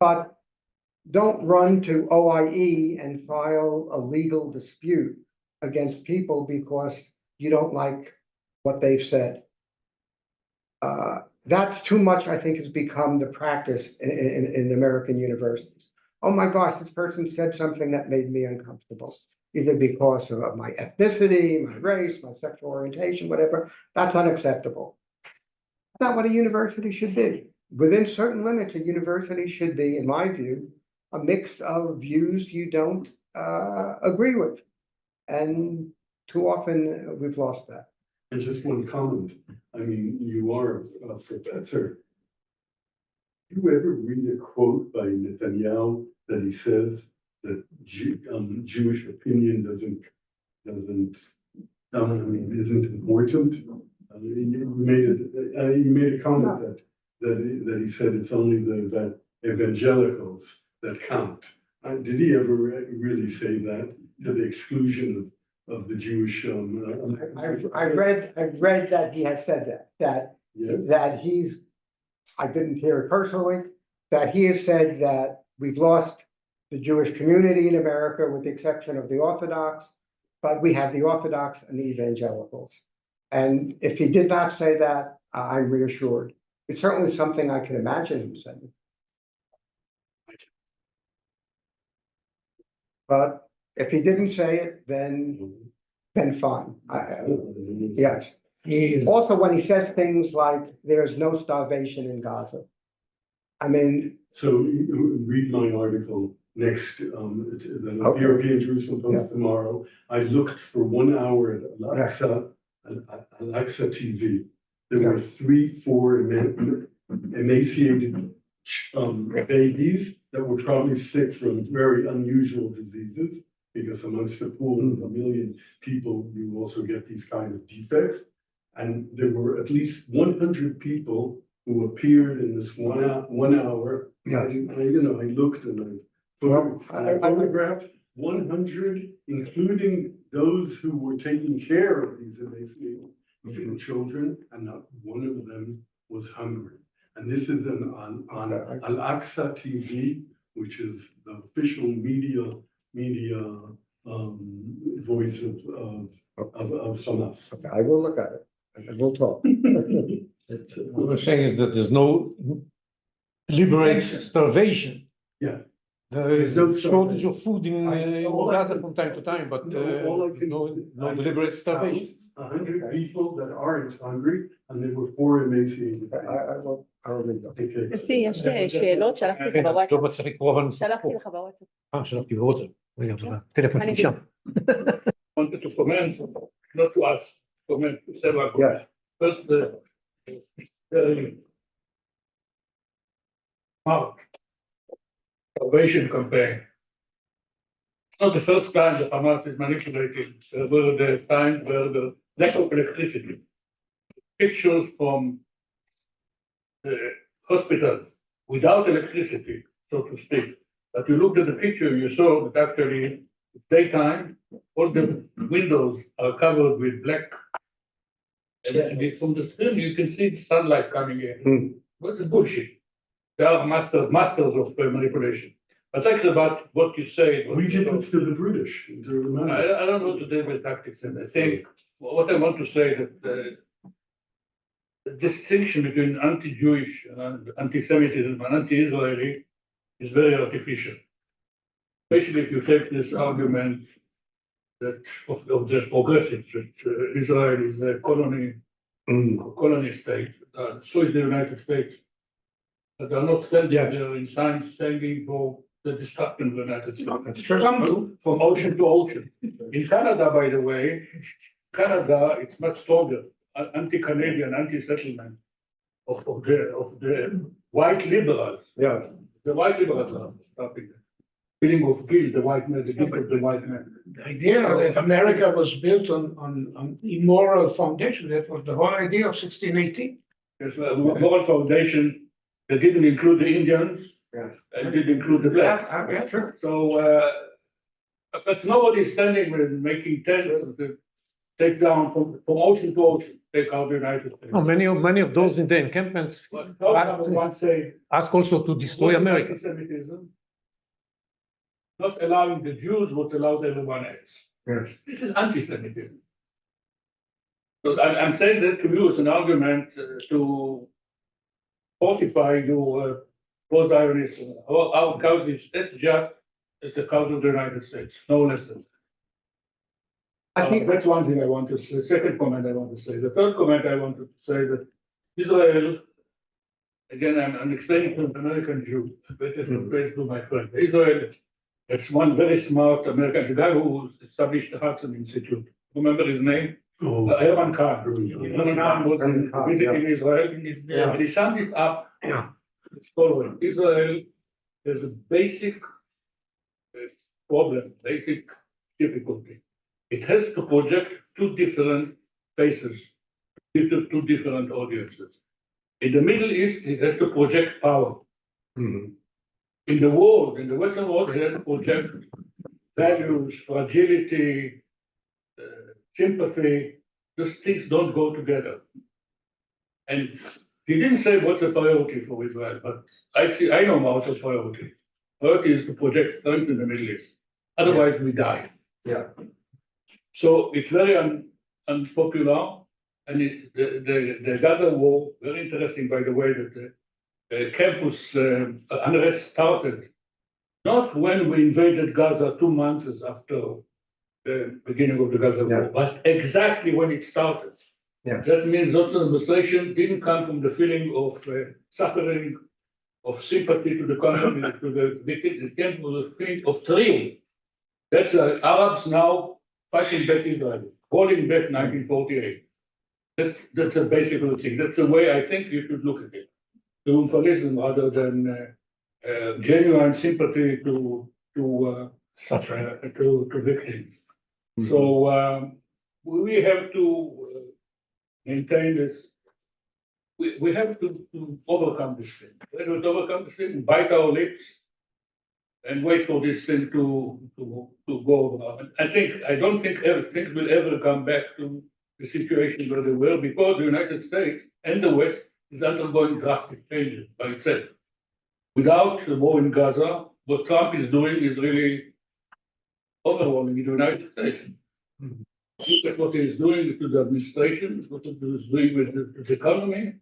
but don't run to OIE and file a legal dispute against people because you don't like what they've said. That's too much, I think, has become the practice in American universities. Oh my gosh, this person said something that made me uncomfortable, either because of my ethnicity, my race, my sexual orientation, whatever. That's unacceptable. That's not what a university should be. Within certain limits, a university should be, in my view, a mix of views you don't agree with. And too often we've lost that. And just one comment. I mean, you are a professor. Do you ever read a quote by Netanyahu that he says that Jewish opinion isn't important? You made a comment that he said it's only the evangelicals that count. Did he ever really say that, to the exclusion of the Jewish? I've read that he has said that he's, I didn't hear it personally, that he has said that we've lost the Jewish community in America with the exception of the Orthodox, but we have the Orthodox and the evangelicals. And if he did not say that, I'm reassured. It's certainly something I can imagine him saying. But If he didn't say it, then fine. Yes. Also, when he says things like, there's no starvation in Gaza. I mean, So read my article next, the Okay. European Jerusalem Post tomorrow. I looked for 1 hour at Alexa TV. There were 3-4 emaciated babies that were probably sick from very unusual diseases, because amongst a pool of 1 million people, you also get these kind of defects. And there were at least 100 people who appeared in this 1 hour. Yeah. I looked and I photographed 100, including those who were taking care of these emaciated children, and not one of them was hungry. And this is on Al-Aqsa TV, which is the official media voice of Hamas. okay, I will look at it and we'll talk. What we're saying is that there's no deliberate starvation. Yeah. There is a shortage of food in Gaza from time to time, but no deliberate starvation. 100 people that aren't hungry, and there were 4 emaciated. I will read that. Okay. יוסי, יש שאלות, שלחתי לך לא בוואטסאפ. מצליח לקרוא, אבל שלחתי לך בוואטסאפ. שלחתי בוואטסאפ. רגע, הטלפון שלי שם. Wanted to comment, not to us, comment to several. Yes. First, the salvation campaign. It's not the first time that Hamas is manipulating the time where the lack of electricity. Pictures from the hospitals without electricity, so to speak. But you looked at the picture, you saw that actually it's daytime, all the windows are covered with black. And from the screen, you can see the sunlight coming in. What's the bullshit? They are masters of manipulation. But talking about what you say. We did this to the British. I don't know to deal with tactics, and I think what I want to say that the distinction between anti-Jewish and anti-Semitism and anti-Israeli is very artificial. Especially if you take this argument that of the progressives, that Israel is a colony state, so is the United States. But they're not standing there in signs standing for the destruction of the United States. That's true. From ocean to ocean. In Canada, by the way, it's much stronger, anti-Canadian, anti-settlement of the white liberals. Yes. The white liberals are stopping it. Feeling of guilt, the white man, the guilt of the white man. The idea that America was built on immoral foundation, that was the whole idea of 1618. There's a moral foundation that didn't include the Indians. Yes. And didn't include the blacks. Yeah, sure. So, but nobody is standing with making tents to take down from ocean to ocean, take out the United States. No, many of those in the encampments ask also to destroy America. Anti-Semitism, not allowing the Jews what allows everyone else. Yes. This is anti-Semitism. So I'm saying that to you as an argument to fortify your pro-Zionism. Our cause is as just as the cause of the United States, no less than. I think That's one thing I want to say. The second comment I want to say. The third comment I want to say that Israel, again, I'm explaining to an American Jew, but it's compared to my friend. Israel, it's one very smart American, the guy who established the Hudson Institute. Remember his name? Herman Kahn. Herman Kahn was visiting Israel, and he summed it up. It's following. Israel has a basic problem, basic difficulty. It has to project 2 different faces, to 2 different audiences. In the Middle East, it has to project power. In the world, in the Western world, it has to project values, fragility, sympathy. Those things don't go together. And he didn't say what's a priority for Israel, but I know about a priority. Priority is to project strength in the Middle East. Otherwise, we die. Yeah. So it's very unpopular. And the Gaza war, very interesting, by the way, that the campus unrest started Not when we invaded Gaza 2 months after the beginning of the Gaza war, but exactly when it started. Yeah. That means those demonstrations didn't come from the feeling of suffering, of sympathy to the community, to the victims. It came from the feeling of triumph. That's Arabs now fighting back Israel, calling back 1948. That's a basic thing. That's the way I think you should look at it. Triumphalism rather than genuine sympathy to victims. So we have to maintain this. We have to overcome this thing. We have to overcome this thing, bite our lips, and wait for this thing to go. I don't think things will ever come back to the situation where they were, because the United States and the West is undergoing drastic changes by itself. Without the war in Gaza, what Trump is doing is really overwhelming in the United States. Look at what he's doing to the administration, what he's doing with the economy.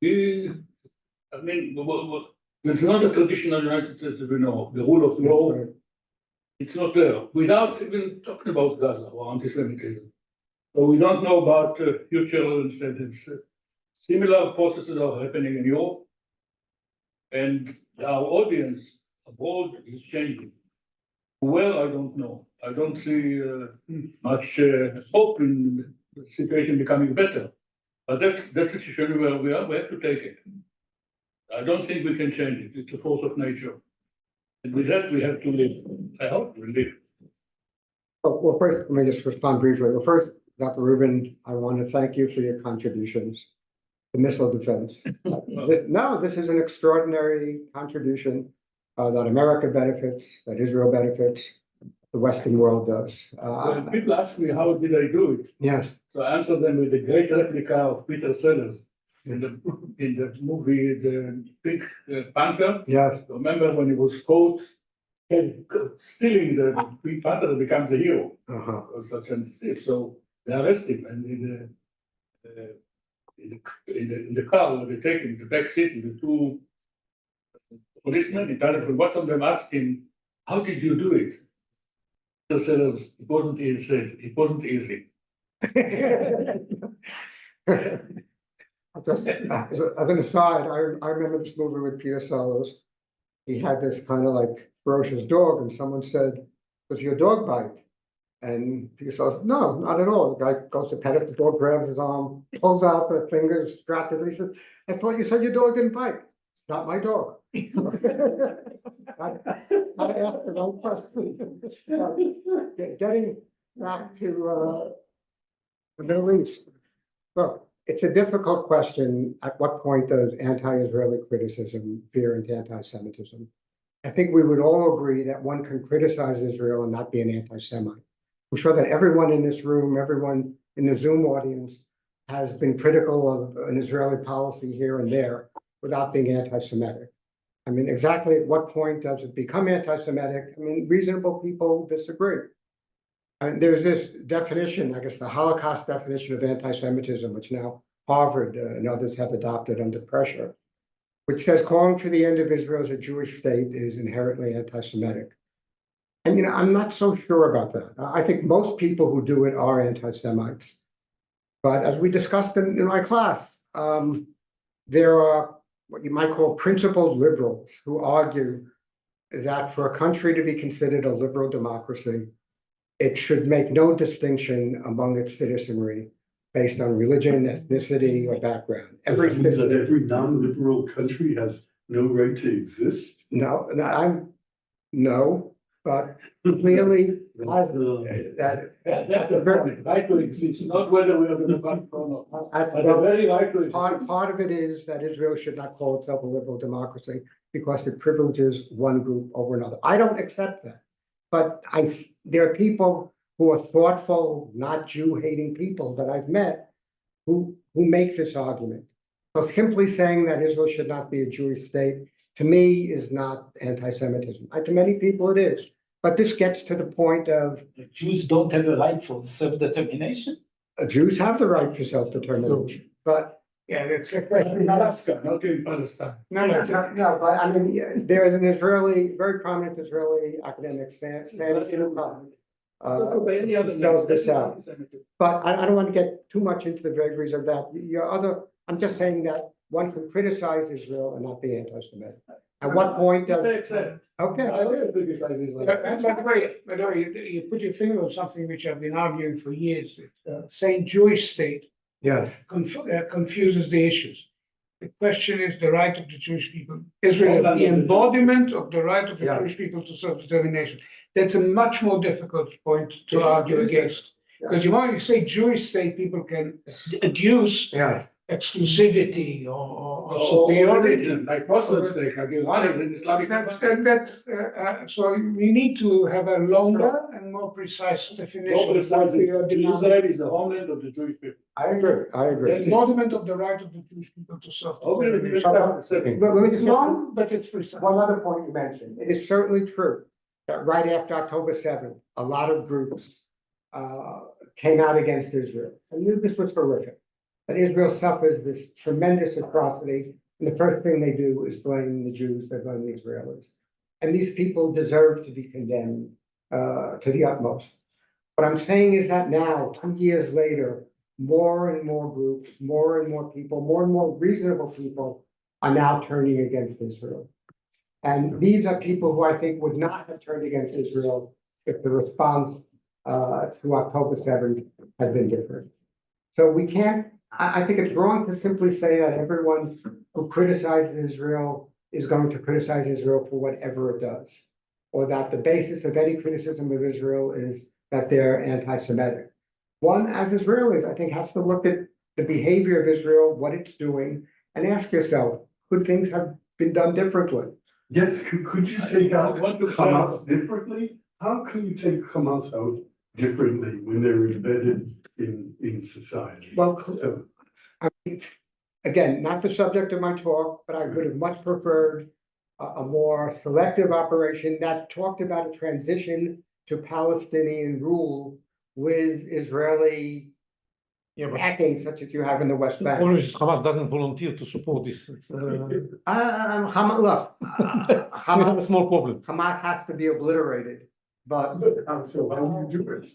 It's not a traditional United States that we know of. The rule of law, it's not there. Without even talking about Gaza or anti-Semitism. So we don't know about future incentives. Similar processes are happening in Europe, and our audience abroad is changing. Well, I don't know. I don't see much hope in the situation becoming better. But that's the situation where we are. We have to take it. I don't think we can change it. It's a force of nature. And with that, we have to live. I hope we live. Well, first, let me just respond briefly. Well, first, Dr. Rubin, I want to thank you for your contributions to missile defense. No, this is an extraordinary contribution that America benefits, that Israel benefits, the Western world does. When people ask me how did I do it, Yes, so I answer them with a great replica of Peter Sellers in the movie The Pink Panther. yes. Remember when he was caught stealing the Pink Panther, becomes a hero. Uh-huh. Or such a thief. So they arrest him, and in the car where they take him, the back seat, the two policemen, Italian, one of them asked him, "How did you do it?" Peter Sellers, "It wasn't easy. It wasn't easy." Just as an aside, I remember this movie with Peter Sellers. He had this kind of like ferocious dog, and someone said, "Does your dog bite?" And Peter Sellers, "No, not at all." The guy goes to pet it, the dog grabs his arm, pulls out the fingers, scratches it. He says, "I thought you said your dog didn't bite." "Not my dog." Gotta ask the right question. Getting back to the Middle East. Look, it's a difficult question. At what point does anti-Israeli criticism veer into anti-Semitism? I think we would all agree that one can criticize Israel and not be an anti-Semite. I'm sure that everyone in this room, everyone in the Zoom audience has been critical of an Israeli policy here and there without being anti-Semitic. I mean, exactly at what point does it become anti-Semitic? I mean, reasonable people disagree. And there's this definition, I guess the Holocaust definition of anti-Semitism, which now Harvard and others have adopted under pressure, which says calling for the end of Israel as a Jewish state is inherently anti-Semitic. And, you know, I'm not so sure about that. I think most people who do it are anti-Semites. But as we discussed in my class, there are what you might call principled liberals who argue that for a country to be considered a liberal democracy, it should make no distinction among its citizenry based on religion, ethnicity, or background. Every non-liberal country has no right to exist. No, but clearly has That's a very right to exist, not whether we are going to come or not. But a very right to exist. part of it is that Israel should not call itself a liberal democracy because it privileges one group over another. I don't accept that. But there are people who are thoughtful, not Jew-hating people that I've met who make this argument. So simply saying that Israel should not be a Jewish state, to me, is not anti-Semitism. To many people it is. But this gets to the point of The Jews don't have a right for self-determination. Jews have the right for self-determination. But Yeah, that's a question. In Alaska, not in Palestine. No, no, it's not. No, but I mean, yeah, there is an Israeli, very prominent Israeli academic, Sam spells this out. But I don't want to get too much into the vagaries of that. I'm just saying that one can criticize Israel and not be anti-Semitic. At what point does, okay. I also criticize Israel. By the way, you put your finger on something which I've been arguing for years. Saying Jewish state Yes, confuses the issues. The question is the right of the Jewish people. Israel is the embodiment of the right of the Yeah. Jewish people to self-determination. That's a much more difficult point to argue against. Because you want to say Jewish state, people can adduce yes. exclusivity or Or superiority. religion, like Muslim state, like Iran is an Islamic. So we need to have a longer and more precise definition. Global of what we are demanding. Israel is the homeland of the Jewish people. I agree. The embodiment of the right of the Jewish people to self-determination. But let me It's just. long, but it's precise. One other point you mentioned, it is certainly true that right after October 7th, a lot of groups came out against Israel. And this was horrific. That Israel suffers this tremendous atrocity, and the first thing they do is blame the Jews, they blame the Israelis. And these people deserve to be condemned to the utmost. What I'm saying is that now, 2 years later, more and more groups, more and more people, more and more reasonable people are now turning against Israel. And these are people who I think would not have turned against Israel if the response to October 7th had been different. So we can't, I think it's wrong to simply say that everyone who criticizes Israel is going to criticize Israel for whatever it does. Or that the basis of any criticism of Israel is that they're anti-Semitic. One, as Israelis, I think, has to look at the behavior of Israel, what it's doing, and ask yourself, could things have been done differently? Yes, could you take out Hamas differently? How can you take Hamas out differently when they're embedded in society? Well, So, I mean, again, not the subject of my talk, but I would have much preferred a more selective operation that talked about a transition to Palestinian rule with Israeli Yeah, but backing, such as you have in the West the Bank. problem is Hamas doesn't volunteer to support this. It's, we Look, have a small problem. Hamas has to be obliterated, but so how do you do it?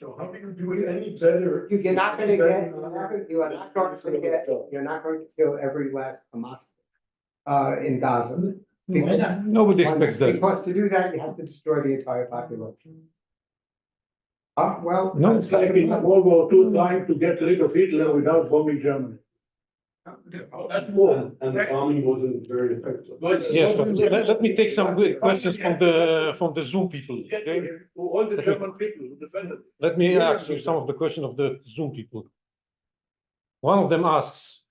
So how do you do it any better? you're not gonna get, you're not going to kill every last Hamas in Gaza. Nobody expects that. Because to do that, you have to destroy the entire population. Well. No, It's like in World War II trying to get rid of Hitler without bombing Germany. That's war. And the bombing wasn't very effective. Yes, but let me take some questions from the Zoom people. Okay? All the German people who defended. Let me ask you some of the questions of the Zoom people. One of them asks,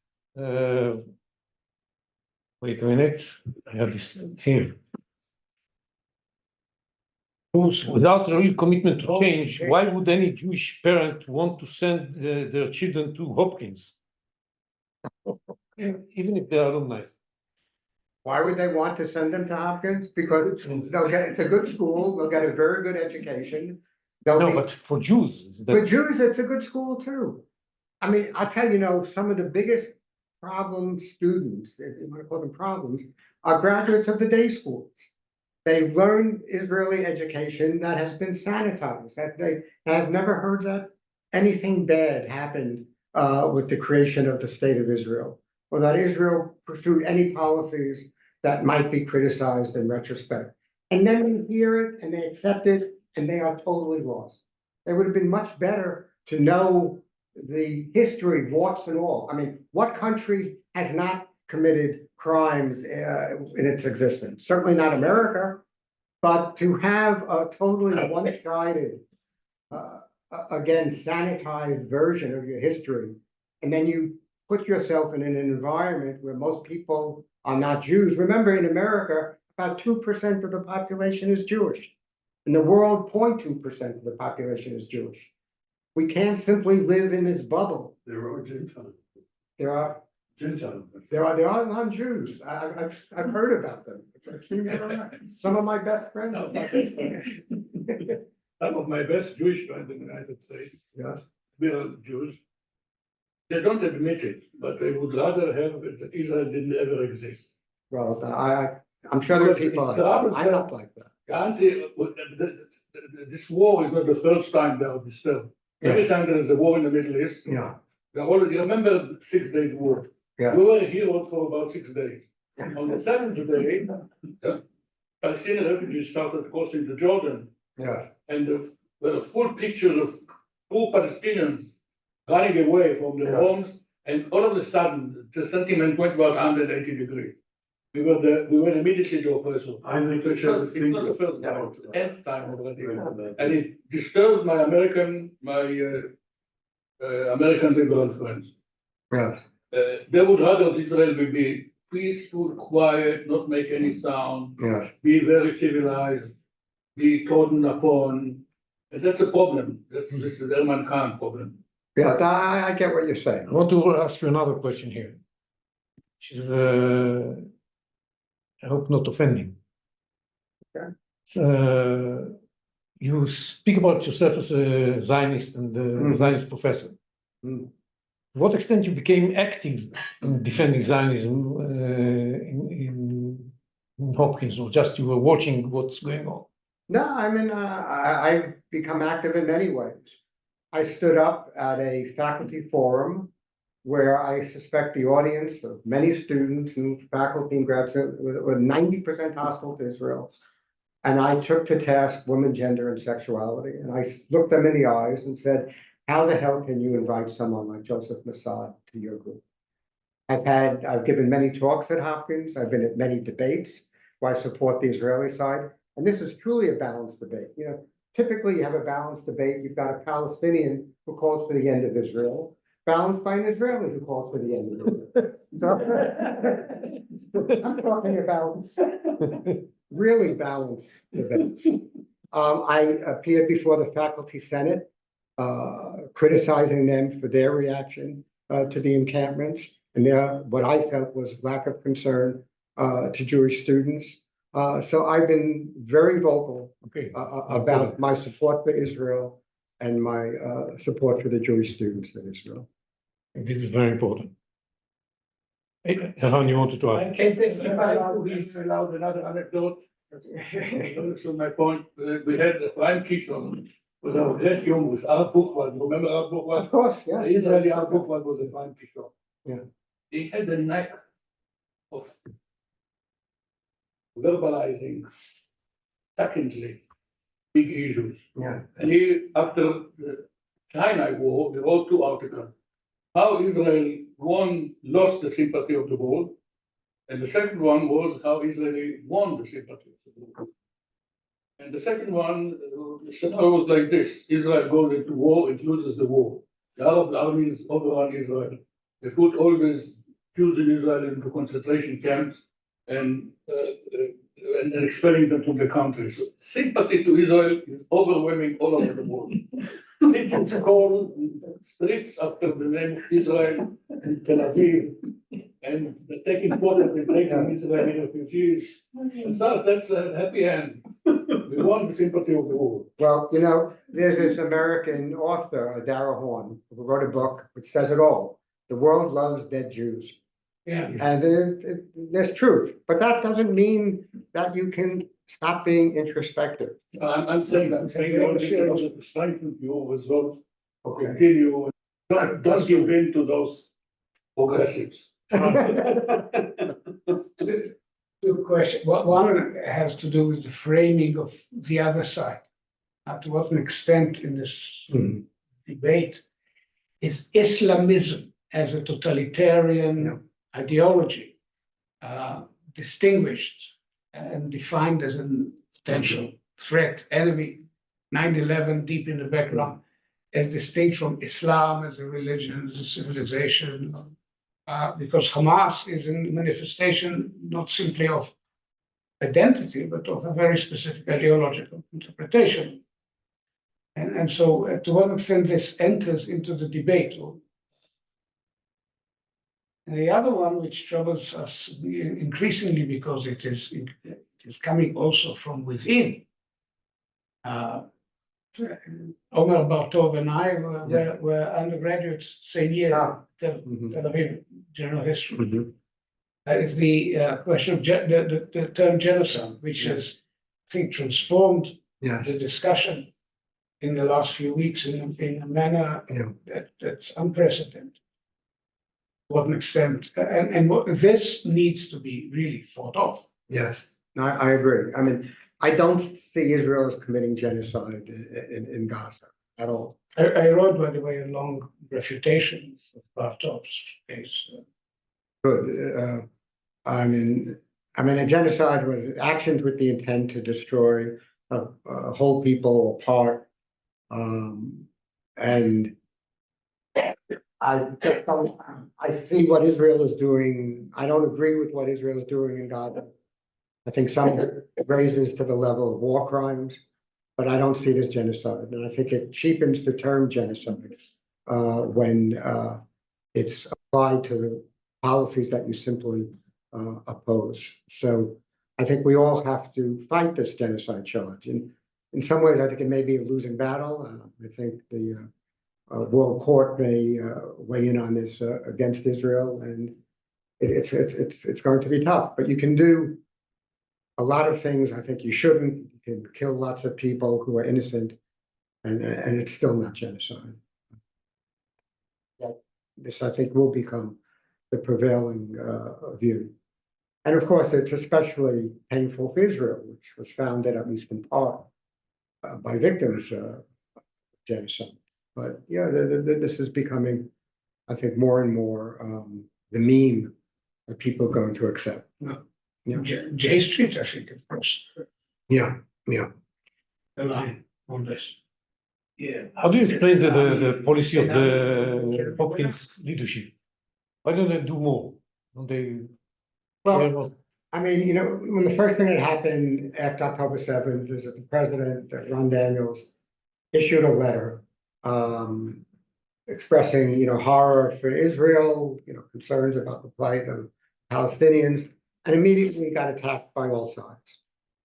wait a minute, I have this here. Without a real commitment to change, why would any Jewish parent want to send their children to Hopkins? Even if they are alumni. Why would they want to send them to Hopkins? Because it's a good school, they'll get a very good education. No, but for Jews. For Jews, it's a good school too. I mean, I'll tell you, some of the biggest problem students, if you want to call them problems, are graduates of the day schools. They've learned Israeli education that has been sanitized, that they have never heard that anything bad happened with the creation of the state of Israel, or that Israel pursued any policies that might be criticized in retrospect. And then we hear it and they accept it and they are totally lost. It would have been much better to know the history, warts and all. I mean, what country has not committed crimes in its existence? Certainly not America, but to have a totally one-sided, again, sanitized version of your history, and then you put yourself in an environment where most people are not Jews. Remember, in America, about 2% of the population is Jewish. In the world, 0.2% of the population is Jewish. We can't simply live in this bubble. There are Gentiles. There are Gentiles. non-Jews. I've heard about them. I've seen them around. Some of my best friends. are my best friends. Some of my best Jewish friends in the United States, Yes. we are Jews. they don't admit it, but they would rather have it that Israel didn't ever exist. Well, I'm sure there are Because people like it's that. rather I'm not like that. This war is not the first time they are disturbed. Every time there is a war in the Middle East, Yeah, they're already, remember 6 days war? yeah. We were heroes for about 6 days. On the 7th day, the Palestinian refugees started crossing the Jordan, Yeah, and there were full pictures of poor Palestinians running away from their Yeah. homes, and all of a sudden, the sentiment went about 180 degrees. We were immediately the oppressor. I think So we it's not, should it's not the first time, it's the 10th time already. And it disturbed my American liberal friends. yeah, They would rather Israel will be peaceful, quiet, not make any sound, yeah. be very civilized, be trodden upon. And that's a problem. This is Herman Kahn problem. Yeah, I get what you're saying. I want to ask you another question here. Which is, I hope not offending. Okay. You speak about yourself as a Zionist and a Zionist professor. Mm. To what extent you became active in defending Zionism in Hopkins, or just you were watching what's going on? No, I mean, I've become active in many ways. I stood up at a faculty forum where I suspect the audience of many students and faculty and graduates were 90% hostile to Israel. And I took to task women, gender, and sexuality. And I looked them in the eyes and said, how the hell can you invite someone like Joseph Mossad to your group? I've given many talks at Hopkins. I've been at many debates where I support the Israeli side. And this is truly a balanced debate. You know, typically you have a balanced debate. You've got a Palestinian who calls for the end of Israel, balanced by an Israeli who calls for the end of Israel. So I'm talking about really balanced debates. I appeared before the faculty senate, criticizing them for their reaction to the encampments and what I felt was lack of concern to Jewish students. So I've been very vocal about my support for Israel and my support for the Jewish students in Israel. This is very important. Eran, you wanted to I ask? can testify to this allowed another anecdote. To my point, we had a Chaim Kishon with our classroom with Arab Buchwald. Remember Arab Buchwald? Of course, yeah. The Israeli Arab Buchwald was a Chaim Kishon. Yeah. He had a knack of verbalizing secondly big issues. Yeah. And he, after the Sinai War, he wrote 2 articles. How Israel, one, lost the sympathy of the world, and the second one was how Israel won the sympathy of the world. And the second one, the scenario was like this: Israel goes into war, it loses the war. The Arab armies overrun Israel. They put all these Jews in Israel into concentration camps and expelling them from the country. So sympathy to Israel is overwhelming all over the world. Cities call streets after the name of Israel in Tel Aviv, and taking photos and taking Israeli refugees. And so that's a happy end. We won the sympathy of the world. Well, you know, there's this American author, Dara Horn, who wrote a book which says it all. The world loves dead Jews. Yeah. And there's truth, but that doesn't mean that you can stop being introspective. I'm saying the only thing in order to strengthen your resolve to continue. Don't give in to those progressives. Two questions. One has to do with the framing of the other side. To what extent in this debate is Islamism as a totalitarian ideology distinguished and defined as a potential threat, enemy, 9/11 deep in the background, as distinct from Islam as a religion, as a civilization, because Hamas is a manifestation not simply of identity, but of a very specific ideological interpretation. And so to what extent this enters into the debate. And the other one, which troubles us increasingly because it is coming also from within, Omer Bartov and I were undergraduates same year, Ah. Tel Mhm. Tel Aviv General History. Mhm. That is the question of the term genocide, which Yeah. has, I think, transformed Yes, the discussion in the last few weeks in a manner yeah, that's unprecedented. To what extent, and what this needs to be really thought of. yes, I agree. I mean, I don't see Israel as committing genocide in Gaza at all. I wrote, by the way, a long refutation of Bartov's case. Good, I mean, a genocide was actions with the intent to destroy a whole people apart. And I just don't, I see what Israel is doing. I don't agree with what Israel is doing in Gaza. I think some of it raises to the level of war crimes, but I don't see it as genocide. And I think it cheapens the term genocide when it's applied to policies that you simply oppose. So I think we all have to fight this genocide charge. And in some ways, I think it may be a losing battle. I think the World Court may weigh in on this against Israel, and it's going to be tough. But you can do a lot of things. I think you shouldn't. You can kill lots of people who are innocent, and it's still not genocide. That this, I think, will become the prevailing view. And of course, it's especially painful for Israel, which was founded, at least in part, by victims of genocide. But yeah, this is becoming, I think, more and more the meme that people are going to accept. Yeah. J Street, I think, of course, Yeah, the line on this. Yeah. How do you explain the policy of the Hopkins leadership? Why don't they do more? Don't they? Well, I mean, when the first thing that happened after October 7th is that the president, Ron Daniels, issued a letter expressing, horror for Israel, concerns about the plight of Palestinians, and immediately got attacked by all sides.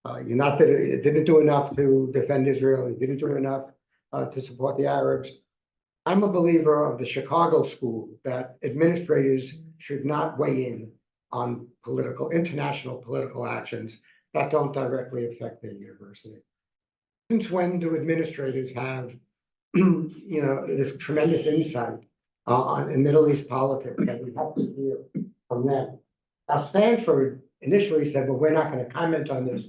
Not that it didn't do enough to defend Israel, it didn't do enough to support the Arabs. I'm a believer of the Chicago school that administrators should not weigh in on international political actions that don't directly affect their university. Since when do administrators have, this tremendous insight in Middle East politics that we have to hear from them? Now, Stanford initially said, well, we're not going to comment on this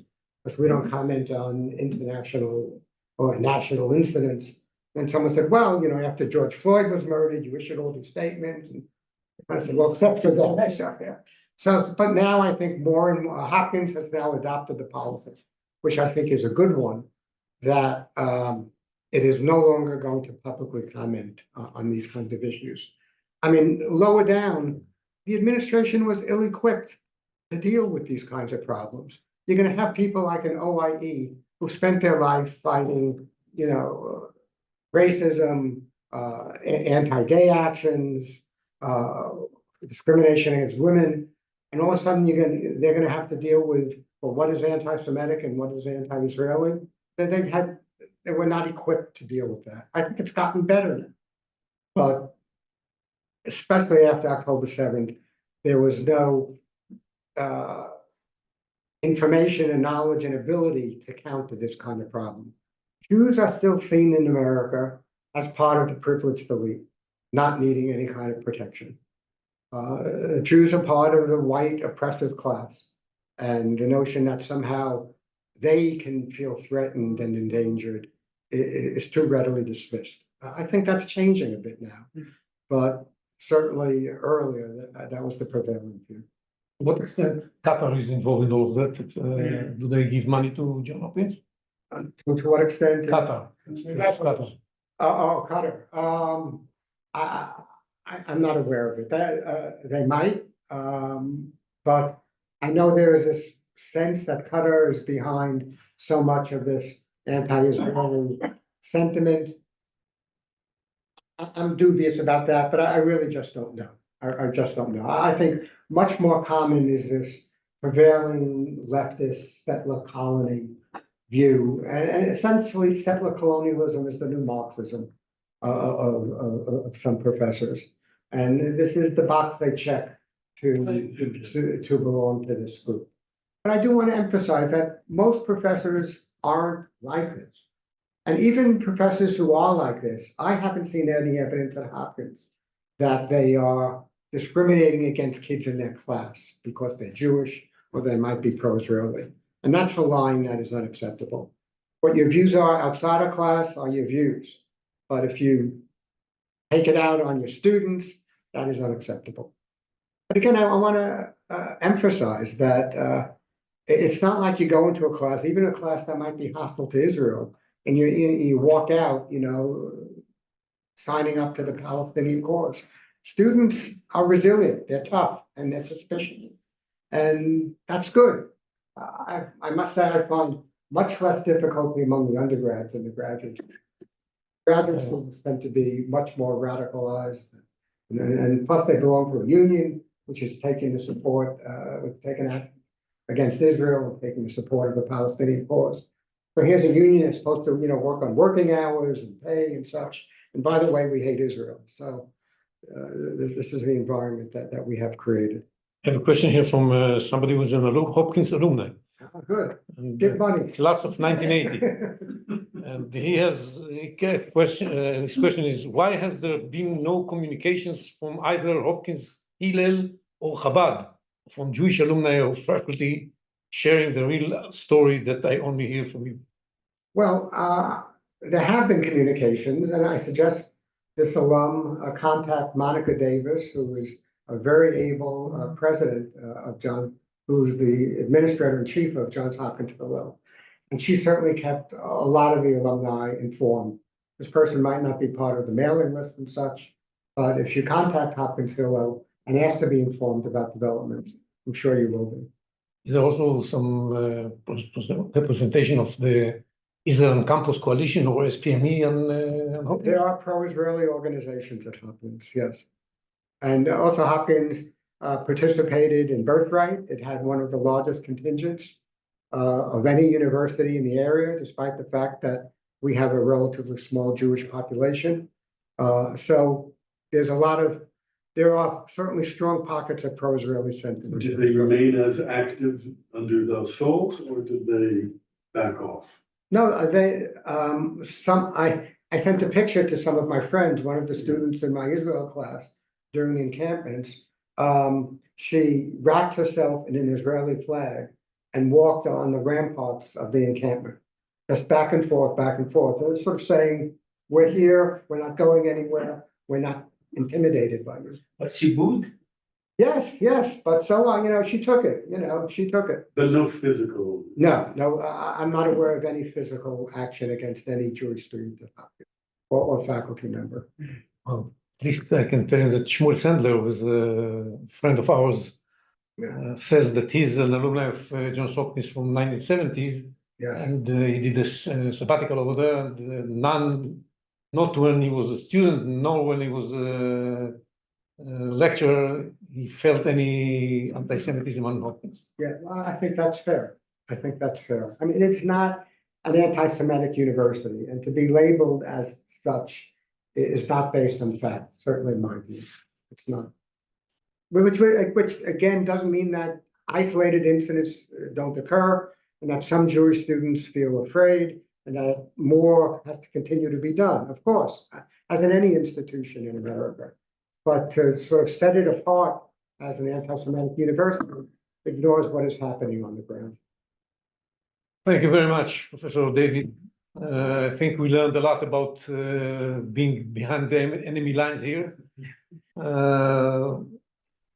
because we don't comment on international or national incidents. And someone said, well, after George Floyd was murdered, you issued all these statements. And I said, well, except for that. So, but now I think more and more, Hopkins has now adopted the policy, which I think is a good one, that it is no longer going to publicly comment on these kinds of issues. I mean, lower down, the administration was ill-equipped to deal with these kinds of problems. You're going to have people like an OIE who spent their life fighting, racism, anti-gay actions, discrimination against women, and all of a sudden they're going to have to deal with, well, what is anti-Semitic and what is anti-Israeli? They were not equipped to deal with that. I think it's gotten better now, but especially after October 7th, there was no information and knowledge and ability to counter this kind of problem. Jews are still seen in America as part of the privileged elite, not needing any kind of protection. Jews are part of the white oppressive class, and the notion that somehow they can feel threatened and endangered is too readily dismissed. I think that's changing a bit now, but certainly earlier that was the prevailing view. To what extent Qatar is involved in all of that? Do they give money to John Hopkins? To what extent? Qatar. Qatar. Qatar. I'm not aware of it. They might, but I know there is this sense that Qatar is behind so much of this anti-Israeli sentiment. I'm dubious about that, but I really just don't know. I just don't know. I think much more common is this prevailing leftist settler colony view, and essentially settler colonialism is the new Marxism of some professors. And this is the box they check to belong to this group. But I do want to emphasize that most professors aren't like this. And even professors who are like this, I haven't seen any evidence at Hopkins that they are discriminating against kids in their class because they're Jewish or they might be pro-Israeli. And that's a line that is unacceptable. What your views are outside of class are your views. But if you take it out on your students, that is unacceptable. But again, I want to emphasize that it's not like you go into a class, even a class that might be hostile to Israel, and you walk out, you know, signing up to the Palestinian cause. Students are resilient, they're tough, and they're suspicious. And that's good. I must say I find much less difficulty among the undergrads than the graduates. Graduate schools tend to be much more radicalized. And plus they belong to a union, which is taking the support, taking action against Israel, taking the support of the Palestinian cause. So here's a union that's supposed to, you know, work on working hours and pay and such. And by the way, we hate Israel. So this is the environment that we have created. I have a question here from somebody who's an Hopkins alumni. Oh, good. And, Give money. class of 1980. And he has a question. His question is, why has there been no communications from either Hopkins, Hillel, or Chabad, from Jewish alumni or faculty, sharing the real story that I only hear from you? Well, there have been communications, and I suggest this alum contact Monica Davis, who is a very able president of who's the administrator-in-chief of Johns Hopkins Hillel. And she certainly kept a lot of the alumni informed. This person might not be part of the mailing list and such, but if you contact Hopkins Hillel and ask to be informed about developments, I'm sure you will be. Is there also some representation of the Israel Campus Coalition or SPME and Hopkins? There are pro-Israeli organizations at Hopkins, yes. And also Hopkins participated in Birthright. It had one of the largest contingents of any university in the area, despite the fact that we have a relatively small Jewish population. So there are certainly strong pockets of pro-Israeli sentiment. Did they remain as active under the assault, or did they back off? No, I sent a picture to some of my friends, one of the students in my Israel class during the encampments. She wrapped herself in an Israeli flag and walked on the ramparts of the encampment, just back and forth, back and forth. And it's sort of saying, we're here, we're not going anywhere, we're not intimidated by you. But she booed? Yes, but so, you know, she took it, she took it. There's no physical. No, I'm not aware of any physical action against any Jewish student or faculty member. Well, at least I can tell you that Shmuel Sandler was a friend of ours, says that he's an alumni of Johns Hopkins from 1970s. Yeah. And he did a sabbatical over there, and not when he was a student, nor when he was a lecturer, he felt any anti-Semitism on Hopkins. Yeah, well, I think that's fair. I mean, it's not an anti-Semitic university, and to be labeled as such is not based on fact, certainly in my view. It's not. Which again, doesn't mean that isolated incidents don't occur, and that some Jewish students feel afraid, and that more has to continue to be done, of course, as in any institution in America. But to sort of set it apart as an anti-Semitic university ignores what is happening on the ground. Thank you very much, Professor David. I think we learned a lot about being behind the enemy lines here.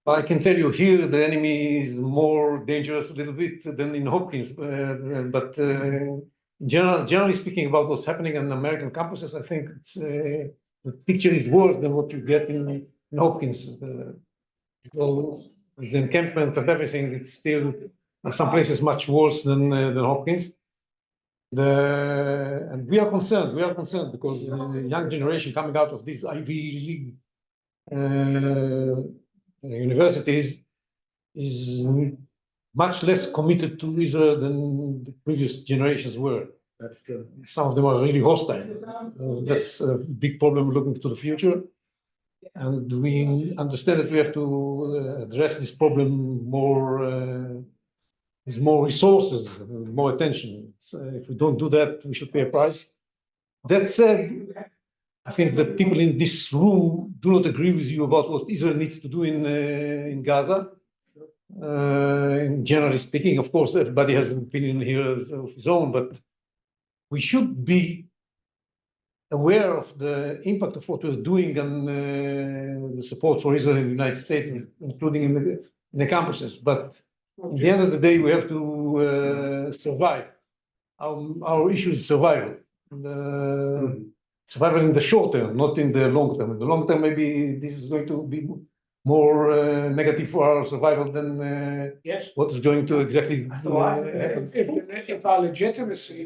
I can tell you here the enemy is more dangerous a little bit than in Hopkins, but generally speaking about what's happening on American campuses, I think the picture is worse than what you get in Hopkins. With the encampment and everything, it's still in some places much worse than Hopkins. And we are concerned because the young generation coming out of these Ivy League universities is much less committed to Israel than the previous generations were. That's true. Some of them are really hostile. That's a big problem looking to the future. And we understand that we have to address this problem with more resources, more attention. So if we don't do that, we should pay a price. That said, I think the people in this room do not agree with you about what Israel needs to do in Gaza. Generally speaking, of course, everybody has an opinion here of his own, but we should be aware of the impact of what we're doing and the support for Israel in the United States, including in the campuses. But at the end of the day, we have to survive. Our issue is survival. Survival in the short term, not in the long term. In the long term, maybe this is going to be more negative for our survival than Yes. what is going to exactly happen If our legitimacy,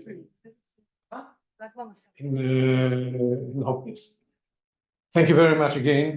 in hopeless. Thank you very much again.